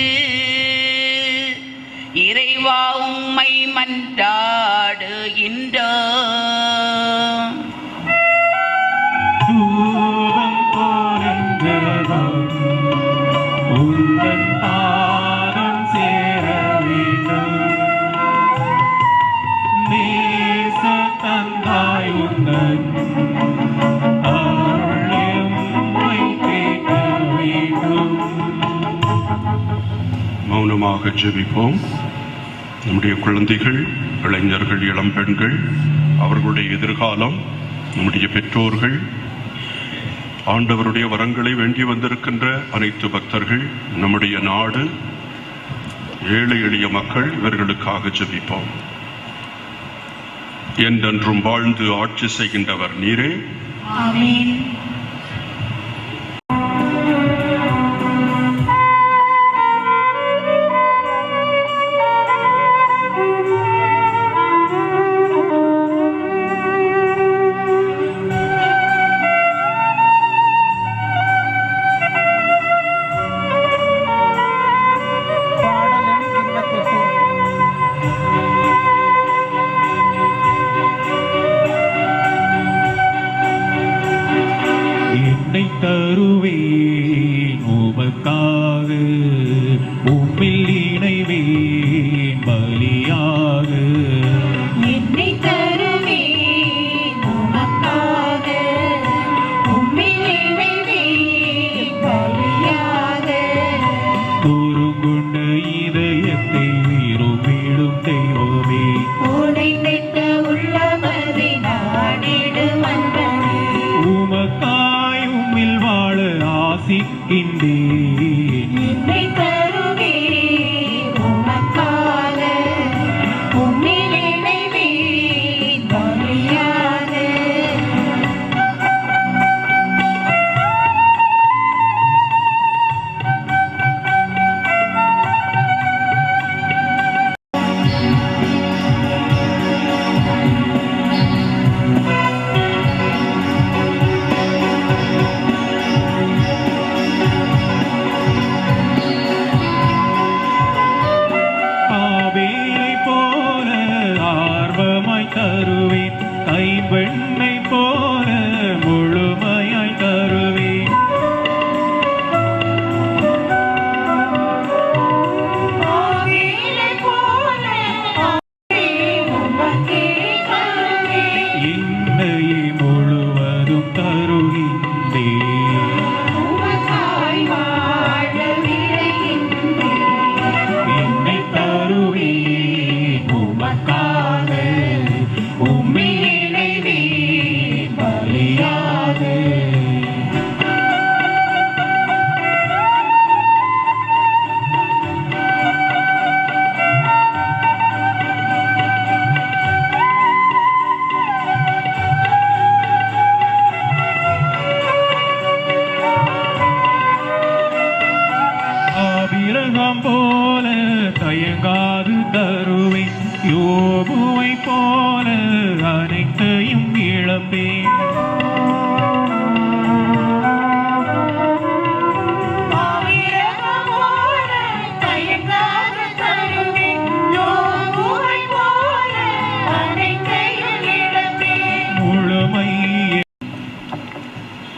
இறைவா உம்மை மன்றாடுகின்றோம். தூபம் போலென்றேவம் உந்தன் பாதம் சேர வேண்டும். நேச தந்தாய் உந்தன் அருள் எம்மை தேக்க வேண்டும். மௌனமாக ஜெபிப்போம். நம்முடைய குழந்தைகள், இளைஞர்கள், இளம்பெண்கள், அவர்களுடைய எதிர்காலம், நம்முடைய பெற்றோர்கள், ஆண்டவருடைய வரங்களை வேண்டி வந்திருக்கின்ற அனைத்து பக்தர்கள், நம்முடைய நாடு, ஏழை எளிய மக்கள், இவர்களுக்காக ஜெபிப்போம். என்றென்றும் வாழ்ந்து ஆட்சி செய்கின்றவர் நீரே. ஆமென். என்னை தருவேன் உமக்காக, உம்மில் இணைவேன் பலியாக. என்னை தருவேன் உமக்காக, உம்மில் இணைவேன் பலியாக. தோறுங்கொண்ட இதயத்தை விரும்பிடும் தெய்வமே, உடைந்திட்ட உள்ளமதை நாடிடு மன்னனே. உமக்காய் உம்மில் வாழ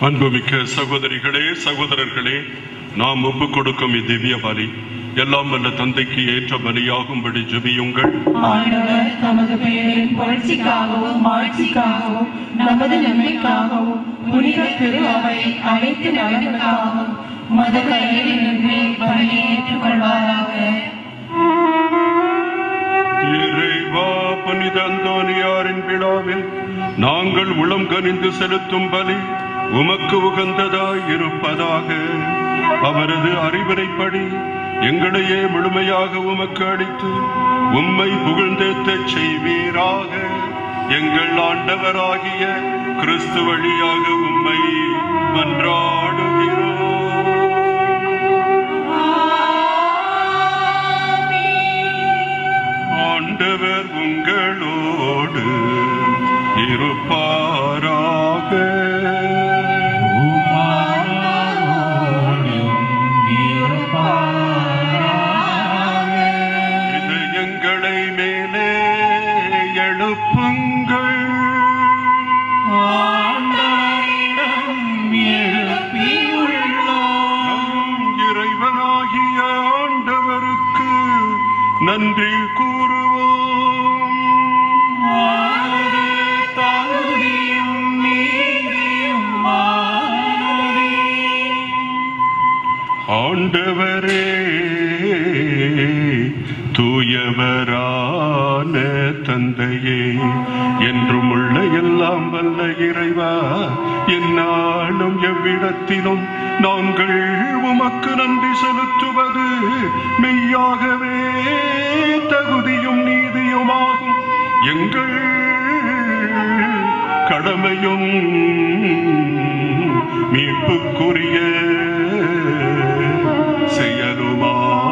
அன்புமிக்க சகோதரிகளே, சகோதரர்களே, நாம் ஒப்புக் கொடுக்கும் இத்திவ்ய பலி எல்லாம் வல்ல தந்தைக்கு ஏற்ற பலியாகும்படி ஜெபியுங்கள். ஆண்டவர் தமது பெயரின் புகழ்ச்சிக்காகவும் மாட்சிக்காகவும் நமது நன்மைக்காகவும் புனித திரு அவை அனைத்து நலனுக்காகவும் மது கையில் நின்று பலியை ஏற்றுக்கொள்வாராக. இறைவா, புனித அந்தோனியாரின் விழாவில் நாங்கள் உளம் கனிந்து செலுத்தும் பலி உமக்கு உகந்ததாய் இருப்பதாக. அவரது அறிவுரைப்படி எங்களையே முழுமையாக உமக்கு அளித்து உம்மை புகழ்ந்தேத்தச் செய்வீராக. எங்கள் ஆண்டவராகிய கிறிஸ்து வழியாக உம்மை மன்றாடுகிறோம். ஆண்டவர் உங்களோடு இருப்பாராக. இதயங்களை மேலே எழுப்புங்கள். இறைவனாகிய ஆண்டவருக்கு நன்றி கூறுவோம். ஆண்டவரே, தூயவரான தந்தையே, என்றும் உள்ள எல்லாம் வல்ல இறைவா, எந்நாளும் எவ்விடத்திலும் நாங்கள் உமக்கு நன்றி செலுத்துவது மெய்யாகவே தகுதியும் நீதியுமாகும். எங்கள் கடமையும் மீட்புக்குரிய செயலுமாகும்.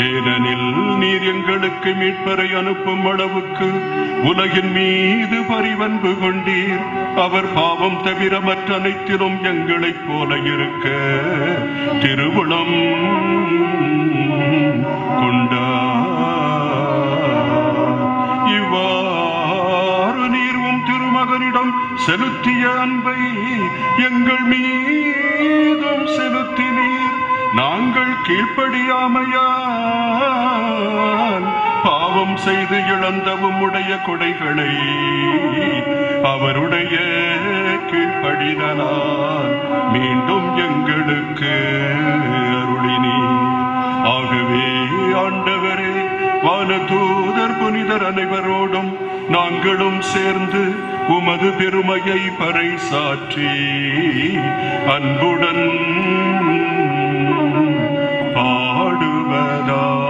ஏனெனில் நீர் எங்களுக்கு மீட்பரை அனுப்பும் அளவுக்கு உலகின் மீது பரிவன்பு கொண்டீர். அவர் பாவம் தவிர மற்ற அனைத்திலும் எங்களைப் போல இருக்க திருவுளம் கொண்டார். இவ்வாறு நீர்வும் திருமகனிடம் செலுத்திய அன்பை எங்கள் மீதும் செலுத்தினீர். நாங்கள் கீழ்ப்படியாமையால் பாவம் செய்து இழந்தவும் உடைய கொடைகளை அவருடைய கீழ்ப்படிதலால் மீண்டும் எங்களுக்கு அருளினீர். ஆகவே ஆண்டவரே, வானதூதர் புனிதர் அனைவரோடும் நாங்களும் சேர்ந்து உமது பெருமையை பறைசாற்றி அன்புடன் பாடுவதாவது.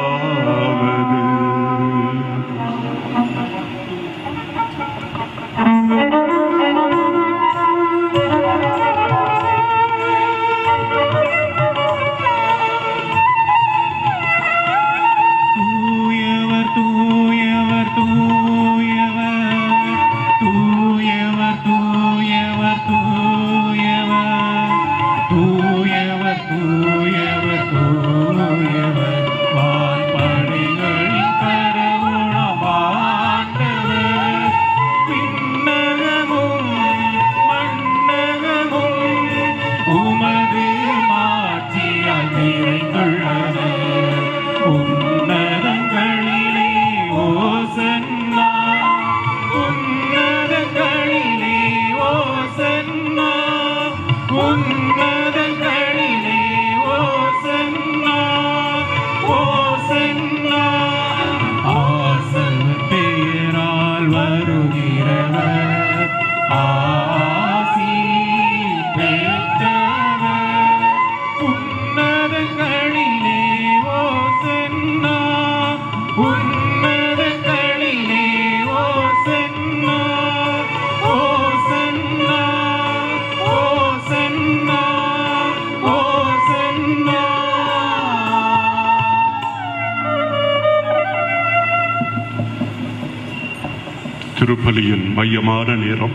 திருப்பலியின் மையமான நேரம்.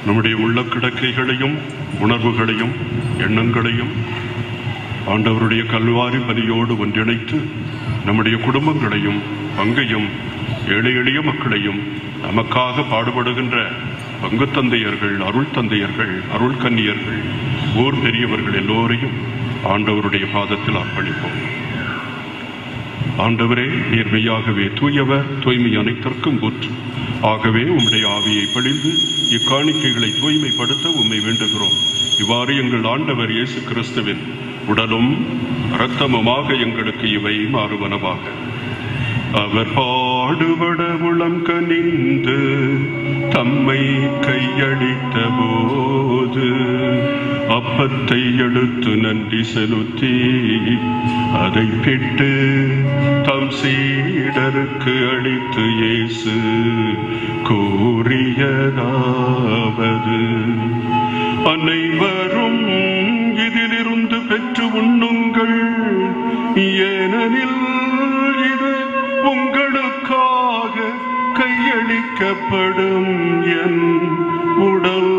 நம்முடைய உள்ள கிடக்கைகளையும் உணர்வுகளையும் எண்ணங்களையும் ஆண்டவருடைய கல்வாரி பலியோடு ஒன்றிணைத்து நம்முடைய குடும்பங்களையும் பங்கையும் ஏழை எளிய மக்களையும் நமக்காக பாடுபடுகின்ற பங்கு தந்தையர்கள், அருள் தந்தையர்கள், அருள் கன்னியர்கள், ஊர் பெரியவர்கள் எல்லோரையும் ஆண்டவருடைய பாதத்தில் அர்ப்பணிப்போம். ஆண்டவரே, நீர் மெய்யாகவே தூயவர், தூய்மை அனைத்திற்கும் ஊற்று. ஆகவே உம்முடைய ஆவியை பொழிந்து இக்காணிக்கைகளை தூய்மைப்படுத்த உம்மை வேண்டுகிறோம். இவ்வாறு எங்கள் ஆண்டவர் இயேசு கிறிஸ்துவின் உடலும் இரத்தமுமாக எங்களுக்கு இவை மாறுவனவாக. அவர் பாடுபட உளம் கனிந்து தம்மை கையளித்த போது அப்பத்தை எடுத்து நன்றி செலுத்தி அதை பிட்டு தம் சீடருக்கு அளித்து இயேசு கூறியதாவது: அனைவரும் இதிலிருந்து பெற்று உண்ணுங்கள், ஏனெனில் இது உங்களுக்காக கையளிக்கப்படும் என் உடல்.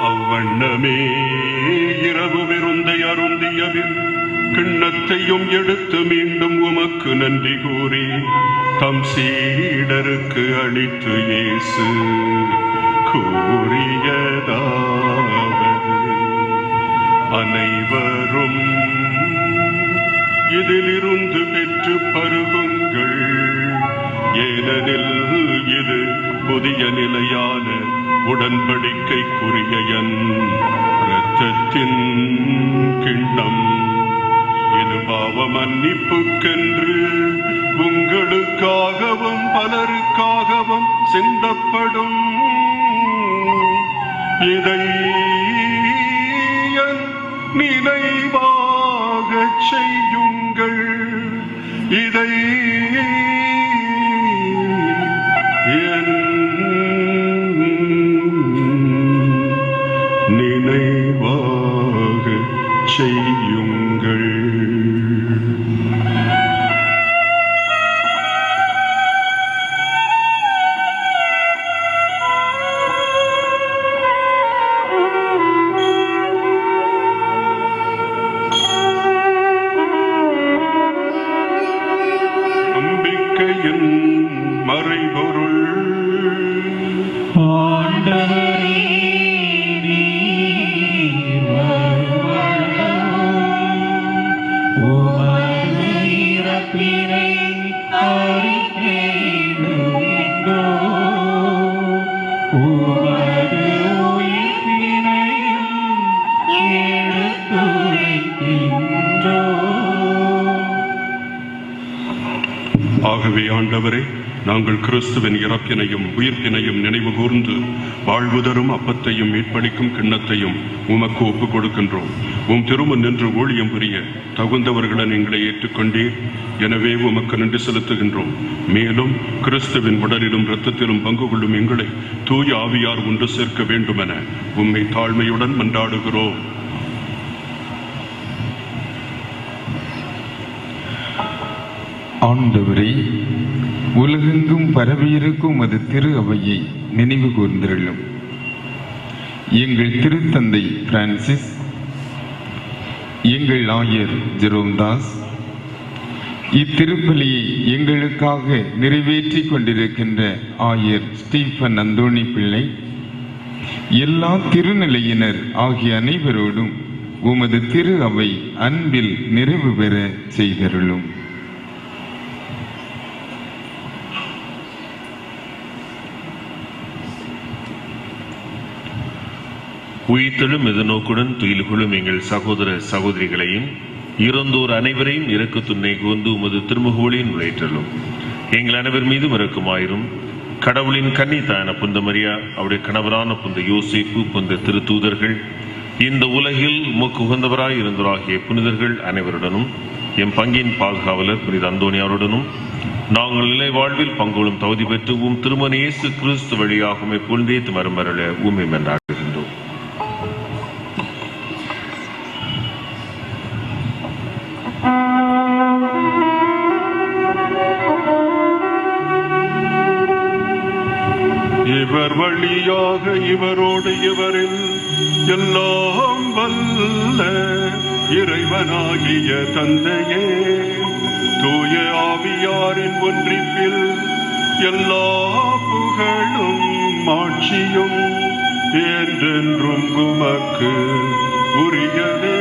அவ்வண்ணமே இரவு விருந்தை அருந்தியபின் கிண்ணத்தையும் எடுத்து மீண்டும் உமக்கு நன்றி கூறி தம் சீடருக்கு அளித்து இயேசு கூறியதாவது: அனைவரும் இதிலிருந்து பெற்று பருகுங்கள், ஏனெனில் இது புதிய நிலையான உடன்படிக்கைக்குரிய என் இரத்தத்தின் கிண்ணம். இது பாவ மன்னிப்புக்கென்று உங்களுக்காகவும் பலருக்காகவும் சிந்தப்படும். இதை என் நினைவாகச் செய்யுங்கள். இதை என் நினைவாகச் செய்யுங்கள். நம்பிக்கையின் மறைபொருள். ஆண்டவரே, நீர் உமது இறப்பினை அறிக்கையிடுகின்றோம், உமது உயிர்ப்பினையும் எடுத்துரைக்கின்றோம். ஆகவே ஆண்டவரே, நாங்கள் கிறிஸ்துவின் இறப்பினையும் உயிர்ப்பினையும் நினைவு கூர்ந்து வாழ்வு தரும் அப்பத்தையும் மீட்பளிக்கும் கிண்ணத்தையும் உமக்கு ஒப்புக் கொடுக்கின்றோம். உம் திருமுன் நின்று ஊழியம் புரிய தகுந்தவர்களை எங்களை ஏற்றுக்கொண்டீர். எனவே உமக்கு நன்றி செலுத்துகின்றோம். மேலும் கிறிஸ்துவின் உடலிலும் இரத்தத்திலும் பங்கு கொள்ளும் எங்களை தூய ஆவியார் ஒன்று சேர்க்க வேண்டுமென உம்மை தாழ்மையுடன் மன்றாடுகிறோம். ஆண்டவரே, உலகெங்கும் பரவியிருக்கும் அது திரு அவையை நினைவு கூர்ந்திருளும். எங்கள் திருத்தந்தை பிரான்சிஸ், எங்கள் ஆயர் ஜெரோம்தாஸ், இத்திருப்பலியை எங்களுக்காக நிறைவேற்றி கொண்டிருக்கின்ற ஆயர் ஸ்டீஃபன் அந்தோணி பிள்ளை, எல்லா திருநிலையினர் ஆகிய அனைவரோடும் உமது திரு அவை அன்பில் நிறைவு பெற செய்தருளும். உயிர்த்தெழும் எதிர்நோக்குடன் துயில்கொள்ளும் எங்கள் சகோதர சகோதரிகளையும் இறந்தோர் அனைவரையும் இறக்கு துணை கூர்ந்து உமது திருமுகவொளியின் நுழைற்றலும். எங்கள் அனைவர் மீதும் இறக்குமாயிரும். கடவுளின் கன்னி தாயான புனித மரியா, அவருடைய கணவரான புனித யோசேப்பு, புனித திருத்தூதர்கள், இந்த உலகில் உமக்கு உகந்தவராய் இருந்தோராகிய புனிதர்கள் அனைவருடனும் எம் பங்கின் பாதுகாவலர் புனித அந்தோணியாருடனும் நாங்கள் நிலை வாழ்வில் பங்குகளும் தகுதி பெற்று திருமண இயேசு கிறிஸ்து வழியாகவே புனிதேத்து மறுமருள உண்மை மன்றாடுகின்றோம். இவர் இவர் வழியாக இவரோடு இவரில் எல்லாம் வல்ல இறைவனாகிய தந்தையே தூய ஆவியாரின் ஒன்றிப்பில் எல்லா புகழும் மாட்சியும் என்றென்றும் உமக்கு உரியதே.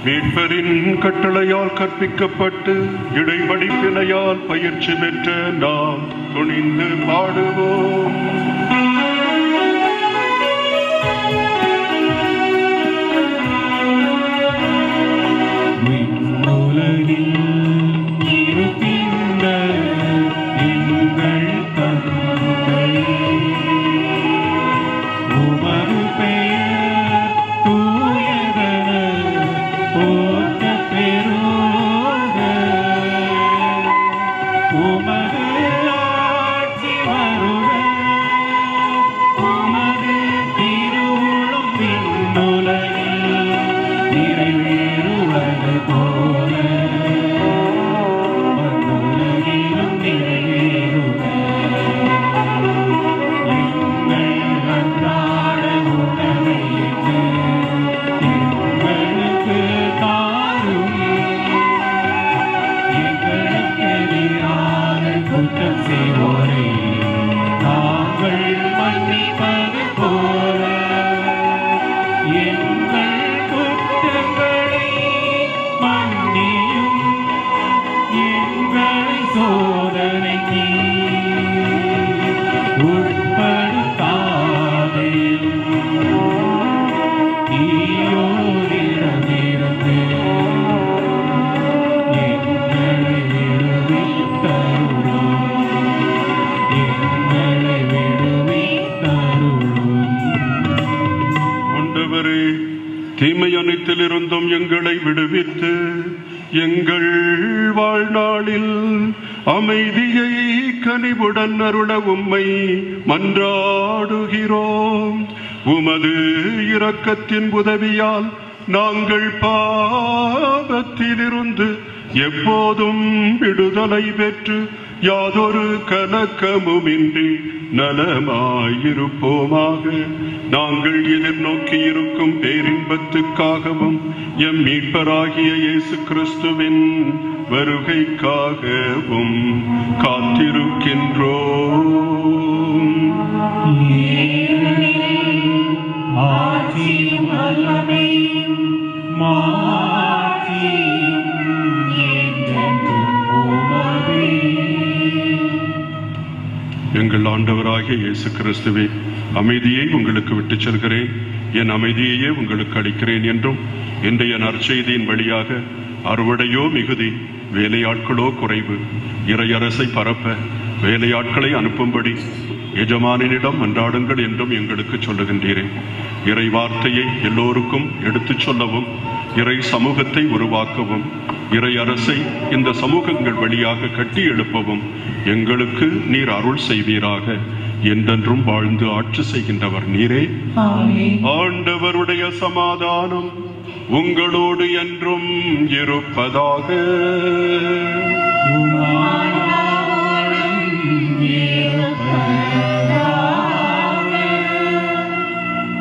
மீட்பரின் கட்டளையால் கற்பிக்கப்பட்டு இடைவடிப்பினையால் பயிற்சி பெற்ற நாம் துணிந்து பாடுவோம். தீமை அனைத்திலிருந்தும் எங்களை விடுவித்து எங்கள் வாழ்நாளில் அமைதியை கனிவுடன் அருள உம்மை மன்றாடுகிறோம். உமது இரக்கத்தின் உதவியால் நாங்கள் பாவத்திலிருந்து எப்போதும் விடுதலை பெற்று யாதொரு கலக்கமுமின்றி நலமாயிருப்போமாக. நாங்கள் எதிர்நோக்கி இருக்கும் பேரின்பத்துக்காகவும் எம் மீட்பராகிய இயேசு கிறிஸ்துவின் வருகைக்காகவும் காத்திருக்கின்றோம். எங்கள் ஆண்டவராகிய இயேசு கிறிஸ்துவே, அமைதியை உங்களுக்கு விட்டுச் செல்கிறேன், என் அமைதியையே உங்களுக்கு அளிக்கிறேன் என்றும் இன்றைய நற்செய்தியின் வழியாக அறுவடையோ மிகுதி, வேலையாட்களோ குறைவு, இறையரசை பரப்ப வேலையாட்களை அனுப்பும்படி எஜமானினிடம் மன்றாடுங்கள் என்றும் எங்களுக்கு சொல்லுகின்றீரே. இறை வார்த்தையை எல்லோருக்கும் எடுத்துச் சொல்லவும், இறை சமூகத்தை உருவாக்கவும், இறை அரசை இந்த சமூகங்கள் வழியாக கட்டி எழுப்பவும் எங்களுக்கு நீர் அருள் செய்வீராக. என்றென்றும் வாழ்ந்து ஆட்சி செய்கின்றவர் நீரே. ஆண்டவருடைய சமாதானம் உங்களோடு என்றும் இருப்பதாக.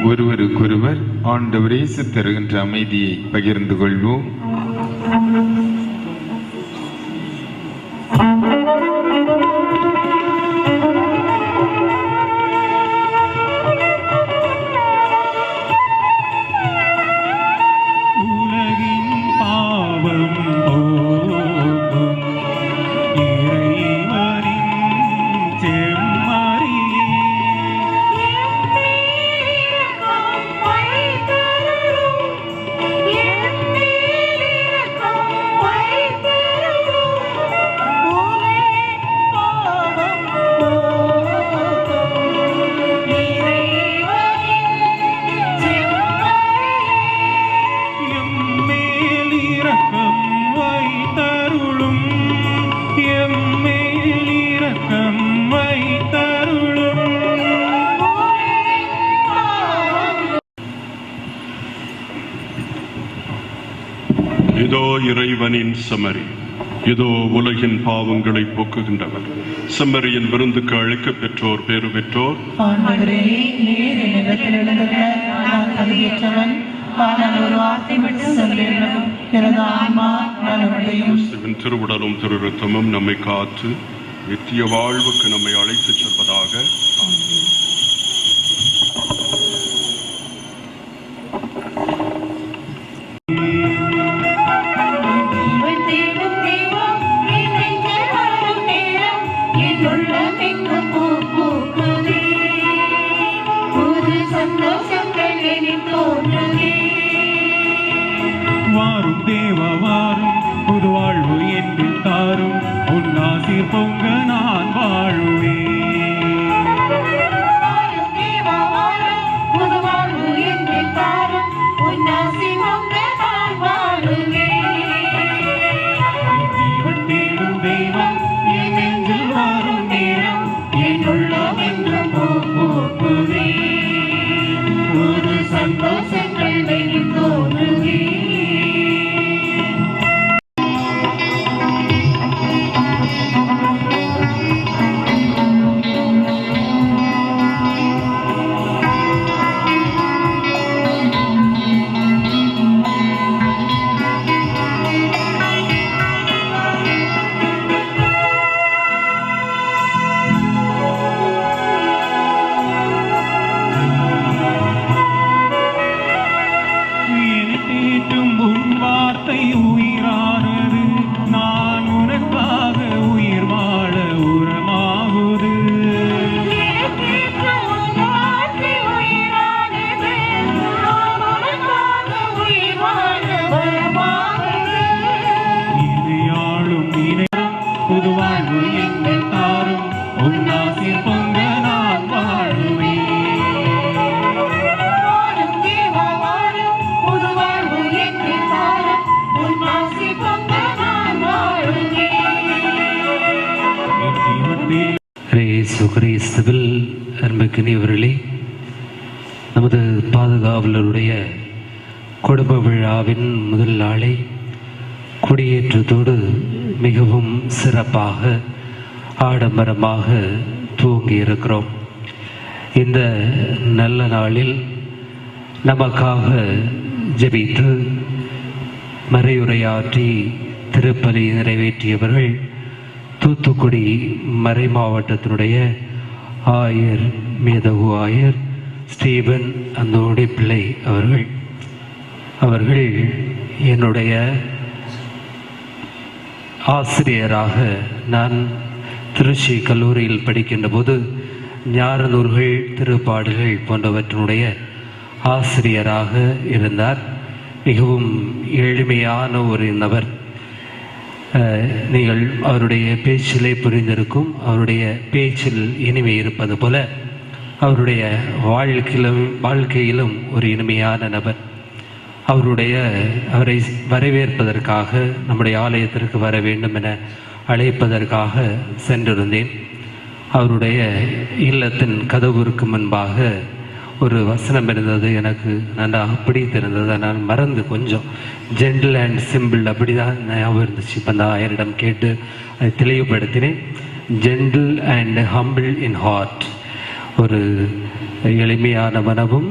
ஒருவருக்கொருவர் ஆண்டவர் இயேசு தருகின்ற அமைதியை பகிர்ந்து கொள்வோம். Yeah. இறைவனின் செம்மறி, இதோ உலகின் பாவங்களை போக்குகின்றவர். செம்மறியின் விருந்துக்கு அழைக்க பெற்றோர் பேறு பெற்றோர். ஆண்டவரே, நீர் என்னிடத்தில் எழுந்துள்ள நான் தகுதியற்றவன். ஆனால் ஒரு வார்த்தை மட்டும் சொல்லிவிடும், எனது ஆன்மா நலமடையும். கிறிஸ்துவின் திருவுடலும் திரு இரத்தமும் நம்மை காத்து நித்திய வாழ்வுக்கு நம்மை அழைத்துச் செல்வதாக. வாரும் தேவா வாரும், புது வாழ்வு என்று தாரும், உன்னாசீர் பொங்க நான் வாழுவேன். தேடும் தெய்வம் என் நெஞ்சில் வாரும் நேரம், என் உள்ளம் என்று போக்குதே, புது சந்தோஷங்கள் வெளி தோன்றுதே. உயிரானது, நான் உனக்காக உயிர் வாழ உரமாகுது. இதையாளும் இணையம் புது வாழ்வு என்று தாரும், உன்னாசில் பொங்க நான் வாழுவேன். கிறிஸ்துவில் அன்புக்குரியவர்களே, நமது பாதுகாவலருடைய குடும்ப விழாவின் முதல் நாளை கொடியேற்றத்தோடு மிகவும் சிறப்பாக ஆடம்பரமாக துவங்கி இருக்கிறோம். இந்த நல்ல நாளில் நமக்காக ஜெபித்து மறையுரையாற்றி திருப்பலி நிறைவேற்றியவர்கள் தூத்துக்குடி மறை மாவட்டத்தினுடைய ஆயர் மேதகு ஆயர் ஸ்டீபன் அந்தோடி பிள்ளை அவர்கள் என்னுடைய ஆசிரியராக நான் திருச்சி கல்லூரியில் படிக்கின்ற போது ஞானநூல்கள் திருப்பாடல்கள் போன்றவற்றினுடைய ஆசிரியராக இருந்தார். மிகவும் எளிமையான ஒரு நபர். நீங்கள் அவருடைய பேச்சிலே புரிந்திருக்கும். அவருடைய பேச்சில் இனிமை இருப்பது போல அவருடைய வாழ்க்கையிலும் ஒரு இனிமையான நபர். அவரை வரவேற்பதற்காக நம்முடைய ஆலயத்திற்கு வர வேண்டும் என அழைப்பதற்காக சென்றிருந்தேன். அவருடைய இல்லத்தின் கதவுக்கு முன்பாக ஒரு வசனம் இருந்தது, எனக்கு நன்றாக பிடித்திருந்தது. அதனால் மறந்து கொஞ்சம் ஜென்டில் அண்ட் சிம்பிள் அப்படி தான் ஞாபகம் இருந்துச்சு. இப்போ அந்த ஆயரிடம் கேட்டு அதை தெளிவுபடுத்தினேன். Gentle and humble in heart, ஒரு எளிமையான மனமும்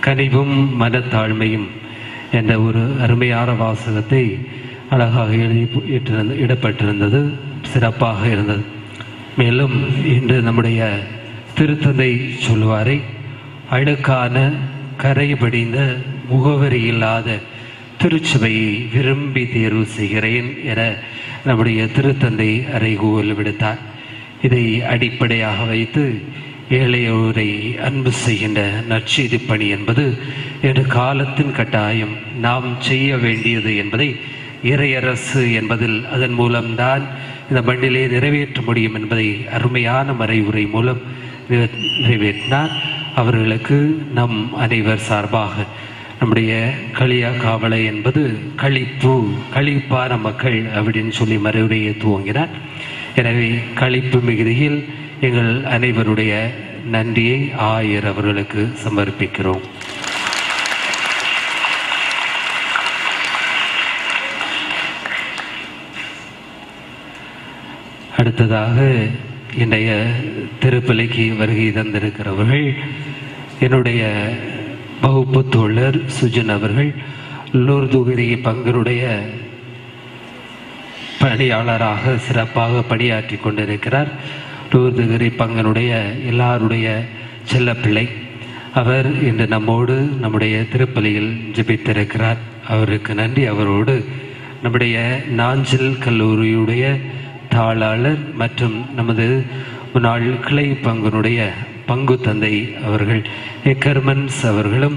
கனிவும் மனத்தாழ்மையும் என்ற ஒரு அருமையான வாசகத்தை அழகாக இடப்பட்டிருந்தது. சிறப்பாக இருந்தது. மேலும் இன்று நம்முடைய திருத்தந்தை சொல்வாரை, அழுக்கான கரை படிந்த முகவரி இல்லாத திருச்சபையை விரும்பி தேர்வு செய்கிறேன் என நம்முடைய திருத்தந்தை அறைகூவல் விடுத்தார். இதை அடிப்படையாக வைத்து ஏழையோரை அன்பு செய்கின்ற நற்செய்தி பணி என்பது இன்று காலத்தின் கட்டாயம், நாம் செய்ய வேண்டியது என்பதை இறையரசு என்பதில் அதன் மூலம்தான் இந்த மண்ணிலே நிறைவேற்ற முடியும் என்பதை அருமையான மறைவுரை மூலம் நிறைவேற்றினார். அவர்களுக்கு நம் அனைவர் சார்பாக நம்முடைய களியா காவலை என்பது களிப்பான மக்கள் அப்படின்னு சொல்லி மறைவுரையை துவங்கினார். எனவே களிப்பு மிகுதியில் எங்கள் அனைவருடைய நன்றியை ஆயர் அவர்களுக்கு சமர்ப்பிக்கிறோம். அடுத்ததாக இன்றைய திருப்பலிக்கு வருகை தந்திருக்கிறவர்கள் என்னுடைய வகுப்பு தோழர் சுஜன் அவர்கள் லூர்துகிரி பங்கருடைய பணியாளராக சிறப்பாக பணியாற்றி கொண்டிருக்கிறார். லூர்துகிரி பங்கனுடைய எல்லாருடைய செல்லப்பிள்ளை அவர் இன்று நம்மோடு நம்முடைய திருப்பலியில் ஜெபித்திருக்கிறார். அவருக்கு நன்றி. அவரோடு நம்முடைய நாஞ்சில் கல்லூரியுடைய தாளாளர் மற்றும் நமது முன்னாள் கிளை பங்கனுடைய பங்கு தந்தை அவர்கள் எக்கர்மன்ஸ் அவர்களும்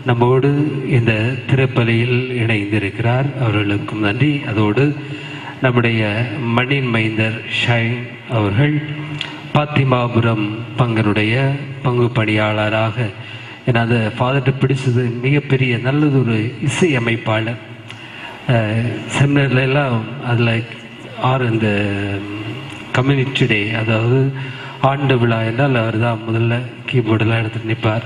நம்மோடு இந்த திருப்பலியில் இணைந்திருக்கிறார். அவர்களுக்கும் நன்றி. அதோடு நம்முடைய மண்ணின் மைந்தர் ஷைன் அவர்கள் பாத்திமாபுரம் பங்கனுடைய பங்கு பணியாளராக, ஏன்னா அந்த ஃபாதர்கிட்ட பிடிச்சது மிகப்பெரிய நல்லதொரு இசையமைப்பாளர். செமினர்ல எல்லாம் அதில் இந்த கம்யூனிட்டி டே, அதாவது ஆண்டு விழா என்றால் அவர் தான் முதல்ல கீபோர்டெல்லாம் எடுத்துட்டு நிற்பார்.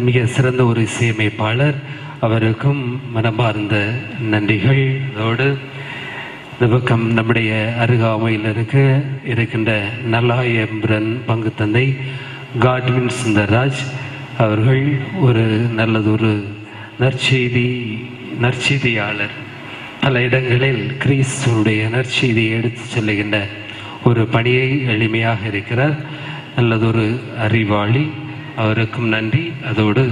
மிக சிறந்த ஒரு இசையமைப்பாளர். அவருக்கும் மனமார்ந்த நன்றிகள். அதோடு இந்த பக்கம் நம்முடைய அருகாமையில் இருக்கின்ற நல்லாயம்பிரன் பங்கு தந்தை காட்வின் சுந்தர்ராஜ் அவர்கள் ஒரு நல்லதொரு நற்செய்தியாளர். பல இடங்களில் கிறிஸ்துவுடைய நற்செய்தியை எடுத்து செல்லுகின்ற ஒரு பணியை எளிமையாக இருக்கிறார். நல்லதொரு அறிவாளி. அவருக்கும் நன்றி. அதோடு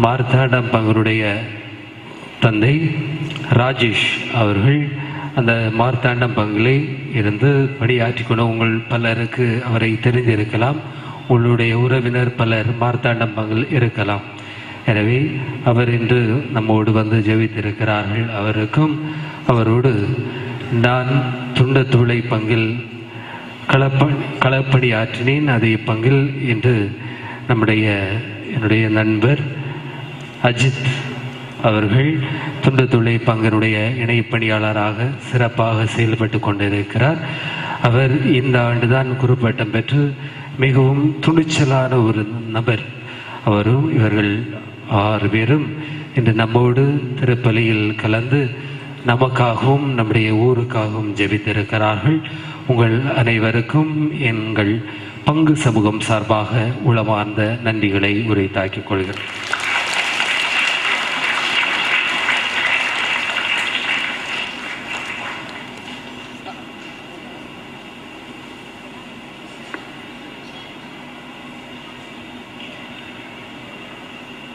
மார்த்தாண்டம் பங்கருடைய தந்தை ராஜேஷ் அவர்கள் அந்த மார்த்தாண்டம் பங்கிலே இருந்து பணியாற்றி கொண்டு, உங்கள் பலருக்கு அவரை தெரிந்திருக்கலாம். உங்களுடைய உறவினர் பலர் மார்த்தாண்டம் பங்கில் இருக்கலாம். எனவே அவர் இன்று நம்மோடு வந்து ஜெபித்திருக்கிறார்கள். அவருக்கும் அவரோடு நான் துண்டத்துளை பங்கில் களப்பணி ஆற்றினேன். அதே பங்கில் இன்று என்னுடைய நண்பர் அஜித் அவர்கள் துண்டத்துளை பங்கனுடைய இணைப்பணியாளராக சிறப்பாக செயல்பட்டு கொண்டிருக்கிறார். அவர் இந்த ஆண்டுதான் குருப்பட்டம் பெற்று மிகவும் துணிச்சலான ஒரு நபர். அவரும் இவர்கள் 6 பேரும் இன்று நம்மோடு திருப்பலியில் கலந்து நமக்காகவும் நம்முடைய ஊருக்காகவும் ஜெபித்திருக்கிறார்கள். உங்கள் அனைவருக்கும் எங்கள் பங்கு சமூகம் சார்பாக உளமார்ந்த நன்றிகளை உரைத்தாக்கிக் கொள்கிறேன்.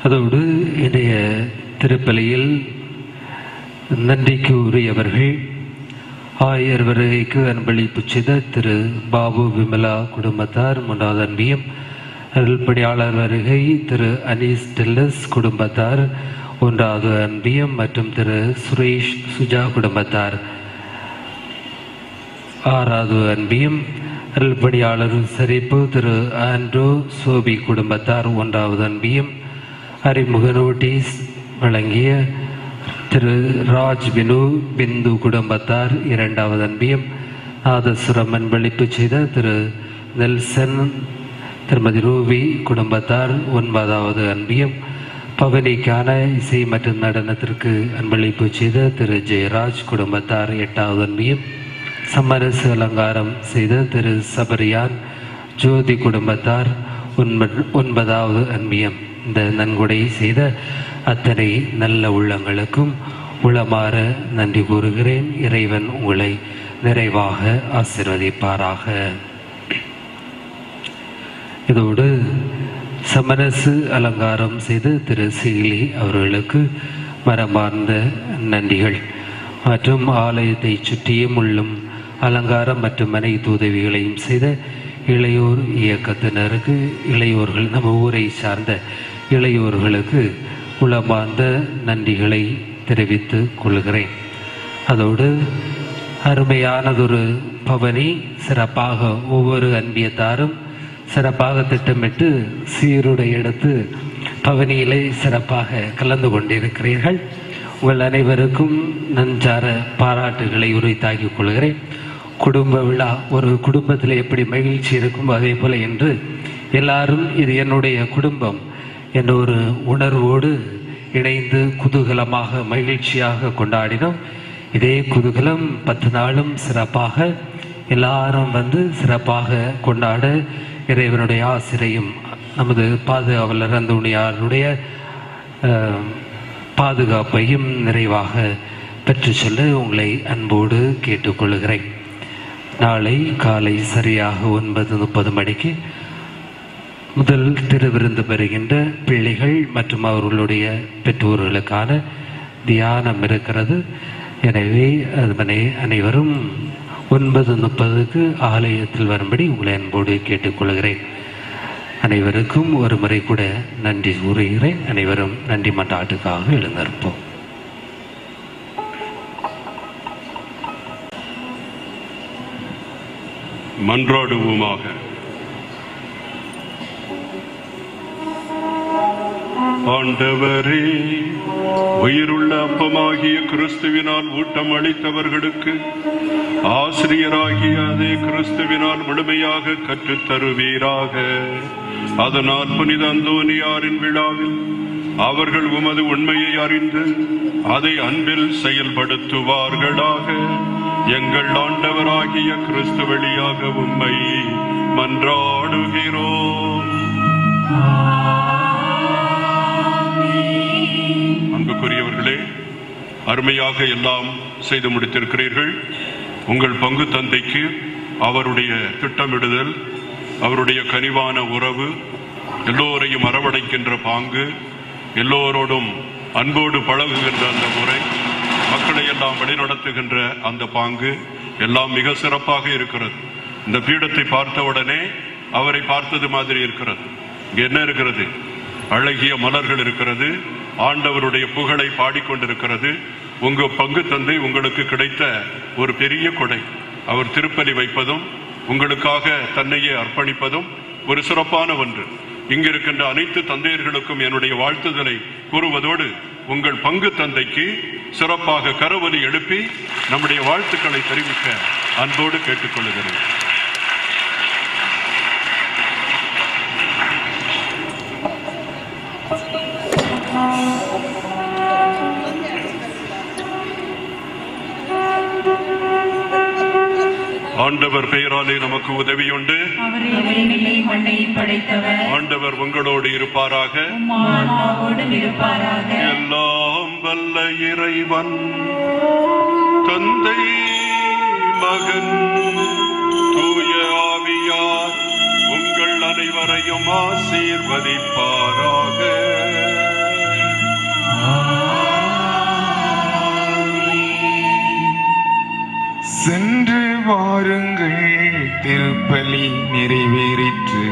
அதோடு இன்றைய திருப்பலியில் நன்றிக்கு உரியவர்கள் ஆயர் வருகைக்கு அன்பளிப்பு செய்த திரு பாபு விமலா குடும்பத்தார் 3வது அன்பியம், அருள்பணியாளர் வருகை திரு அனீஸ் டெல்லஸ் குடும்பத்தார் 1வது அன்பியம் மற்றும் திரு சுரேஷ் சுஜா குடும்பத்தார் 6வது அன்பியம், அருள்பணியாளர் சரிப்பு திரு ஆண்ட்ரோ சோபி குடும்பத்தார் 1வது அன்பியம், அறிமுக நோட்டீஸ் வழங்கிய திரு ராஜ் பிந்து குடும்பத்தார் 2வது அன்பியம், நாதசுரம் அன்பளிப்பு செய்த திரு நெல்சன் திருமதி ரூபி குடும்பத்தார் 9வது அன்பியம், பவனிக்கான இசை மற்றும் நடனத்திற்கு அன்பளிப்பு செய்த திரு ஜெயராஜ் குடும்பத்தார் 8வது அன்பியம், சமரசு அலங்காரம் செய்த திரு சபரியான் ஜோதி குடும்பத்தார் 9வது அன்பியம். இந்த நன்கொடை செய்த அத்தனை நல்ல உள்ளங்களுக்கும் உளமாற நன்றி கூறுகிறேன். இறைவன் உங்களை நிறைவாக ஆசீர்வதிப்பாராக. இதோடு சமரசு அலங்காரம் செய்த திரு சீலி அவர்களுக்கு மரமார்ந்த நன்றிகள் மற்றும் ஆலயத்தை சுற்றியும் உள்ளும் அலங்காரம் மற்றும் அனைத்து உதவிகளையும் செய்த இளையோர் இயக்கத்தினருக்கு, இளையோர்கள் நம்ம ஊரை சார்ந்த இளையோர்களுக்கு உளமார்ந்த நன்றிகளை தெரிவித்துக் கொள்கிறேன். அதோடு அருமையானதொரு பவனி சிறப்பாக ஒவ்வொரு அன்பியத்தாரும் சிறப்பாக திட்டமிட்டு சீருடை எடுத்து பவனியிலே சிறப்பாக கலந்து கொண்டிருக்கிறீர்கள். உங்கள் அனைவருக்கும் நன்றார பாராட்டுகளை உரைத்தாக்கிக் கொள்கிறேன். குடும்ப விழா, ஒரு குடும்பத்தில் எப்படி மகிழ்ச்சி இருக்கும் அதே போல என்று எல்லாரும் இது என்னுடைய குடும்பம் என்ற ஒரு உணர்வோடு இணைந்து குதூகலமாக மகிழ்ச்சியாக கொண்டாடினோம். இதே குதூகலம் 10 நாளும் சிறப்பாக எல்லாரும் வந்து சிறப்பாக கொண்டாட இறைவனுடைய ஆசிரையும் நமது பாதுகாவலர் அந்தோணியாருடைய பாதுகாப்பையும் நிறைவாக பெற்று சொல்ல உங்களை அன்போடு கேட்டுக்கொள்கிறேன். நாளை காலை சரியாக 9:30 மணிக்கு முதல் திருவிருந்து பெறுகின்ற பிள்ளைகள் மற்றும் அவர்களுடைய பெற்றோர்களுக்கான தியானம் இருக்கிறது. எனவே அதனை அனைவரும் 9:30க்கு ஆலயத்தில் வரும்படி உங்களை அன்போடு கேட்டுக்கொள்கிறேன். அனைவருக்கும் ஒரு முறை கூட நன்றி கூறுகிறேன். அனைவரும் நன்றி மன்றாட்டுக்காக எழுந்திருப்போம். மன்றாடுவோமாக. ஆண்டவரே, உயிருள்ள அப்பமாகிய கிறிஸ்துவினால் ஊட்டம் அளித்தவர்களுக்கு ஆசிரியராகிய அதே கிறிஸ்துவினால் முழுமையாக கற்றுத் தருவீராக. அதனால் புனித அந்தோனியாரின் விழாவில் அவர்கள் உமது உண்மையை அறிந்து அதை அன்பில் செயல்படுத்துவார்களாக. எங்கள் ஆண்டவராகிய கிறிஸ்து வழியாக உம்மை மன்றாடுகிறோம். அன்புக்குரியவர்களே, அருமையாக எல்லாம் செய்து முடித்திருக்கிறீர்கள். உங்கள் பங்கு தந்தைக்கு அவருடைய திட்டமிடுதல், அவருடைய கனிவான உறவு, எல்லோரையும் அரவணைக்கின்ற பாங்கு, எல்லோரோடும் அன்போடு பழகுகின்ற அந்த முறை, மக்களை எல்லாம் வழிநடத்துகின்ற அந்த பாங்கு எல்லாம் மிக சிறப்பாக இருக்கிறது. இந்த பீடத்தை பார்த்தவுடனே அவரை பார்த்தது மாதிரி இருக்கிறது. என்ன இருக்கிறது? அழகிய மலர்கள் இருக்கிறது, ஆண்டவருடைய புகழை பாடிக்கொண்டிருக்கிறது. உங்க பங்கு தந்தை உங்களுக்கு கிடைத்த ஒரு பெரிய கொடை. அவர் திருப்பலி வைப்பதும் உங்களுக்காக தன்னையே அர்ப்பணிப்பதும் ஒரு சிறப்பான ஒன்று. இங்கிருக்கின்ற அனைத்து தந்தையர்களுக்கும் என்னுடைய வாழ்த்துதலை கூறுவதோடு உங்கள் பங்கு தந்தைக்கு சிறப்பாக கரவொலி எழுப்பி நம்முடைய வாழ்த்துக்களை தெரிவிக்க அன்போடு கேட்டுக்கொள்கிறேன். ஆண்டவர் பெயராலே நமக்கு உதவியுண்டு. ஆண்டவர் உங்களோடு இருப்பாராக. எல்லாம் வல்ல இறைவன் தந்தை, மகன், தூய ஆவியார் உங்கள் அனைவரையும் ஆசீர்வதிப்பாராக. சென்று வாருங்கள், திருப்பலி நிறைவேறிற்று.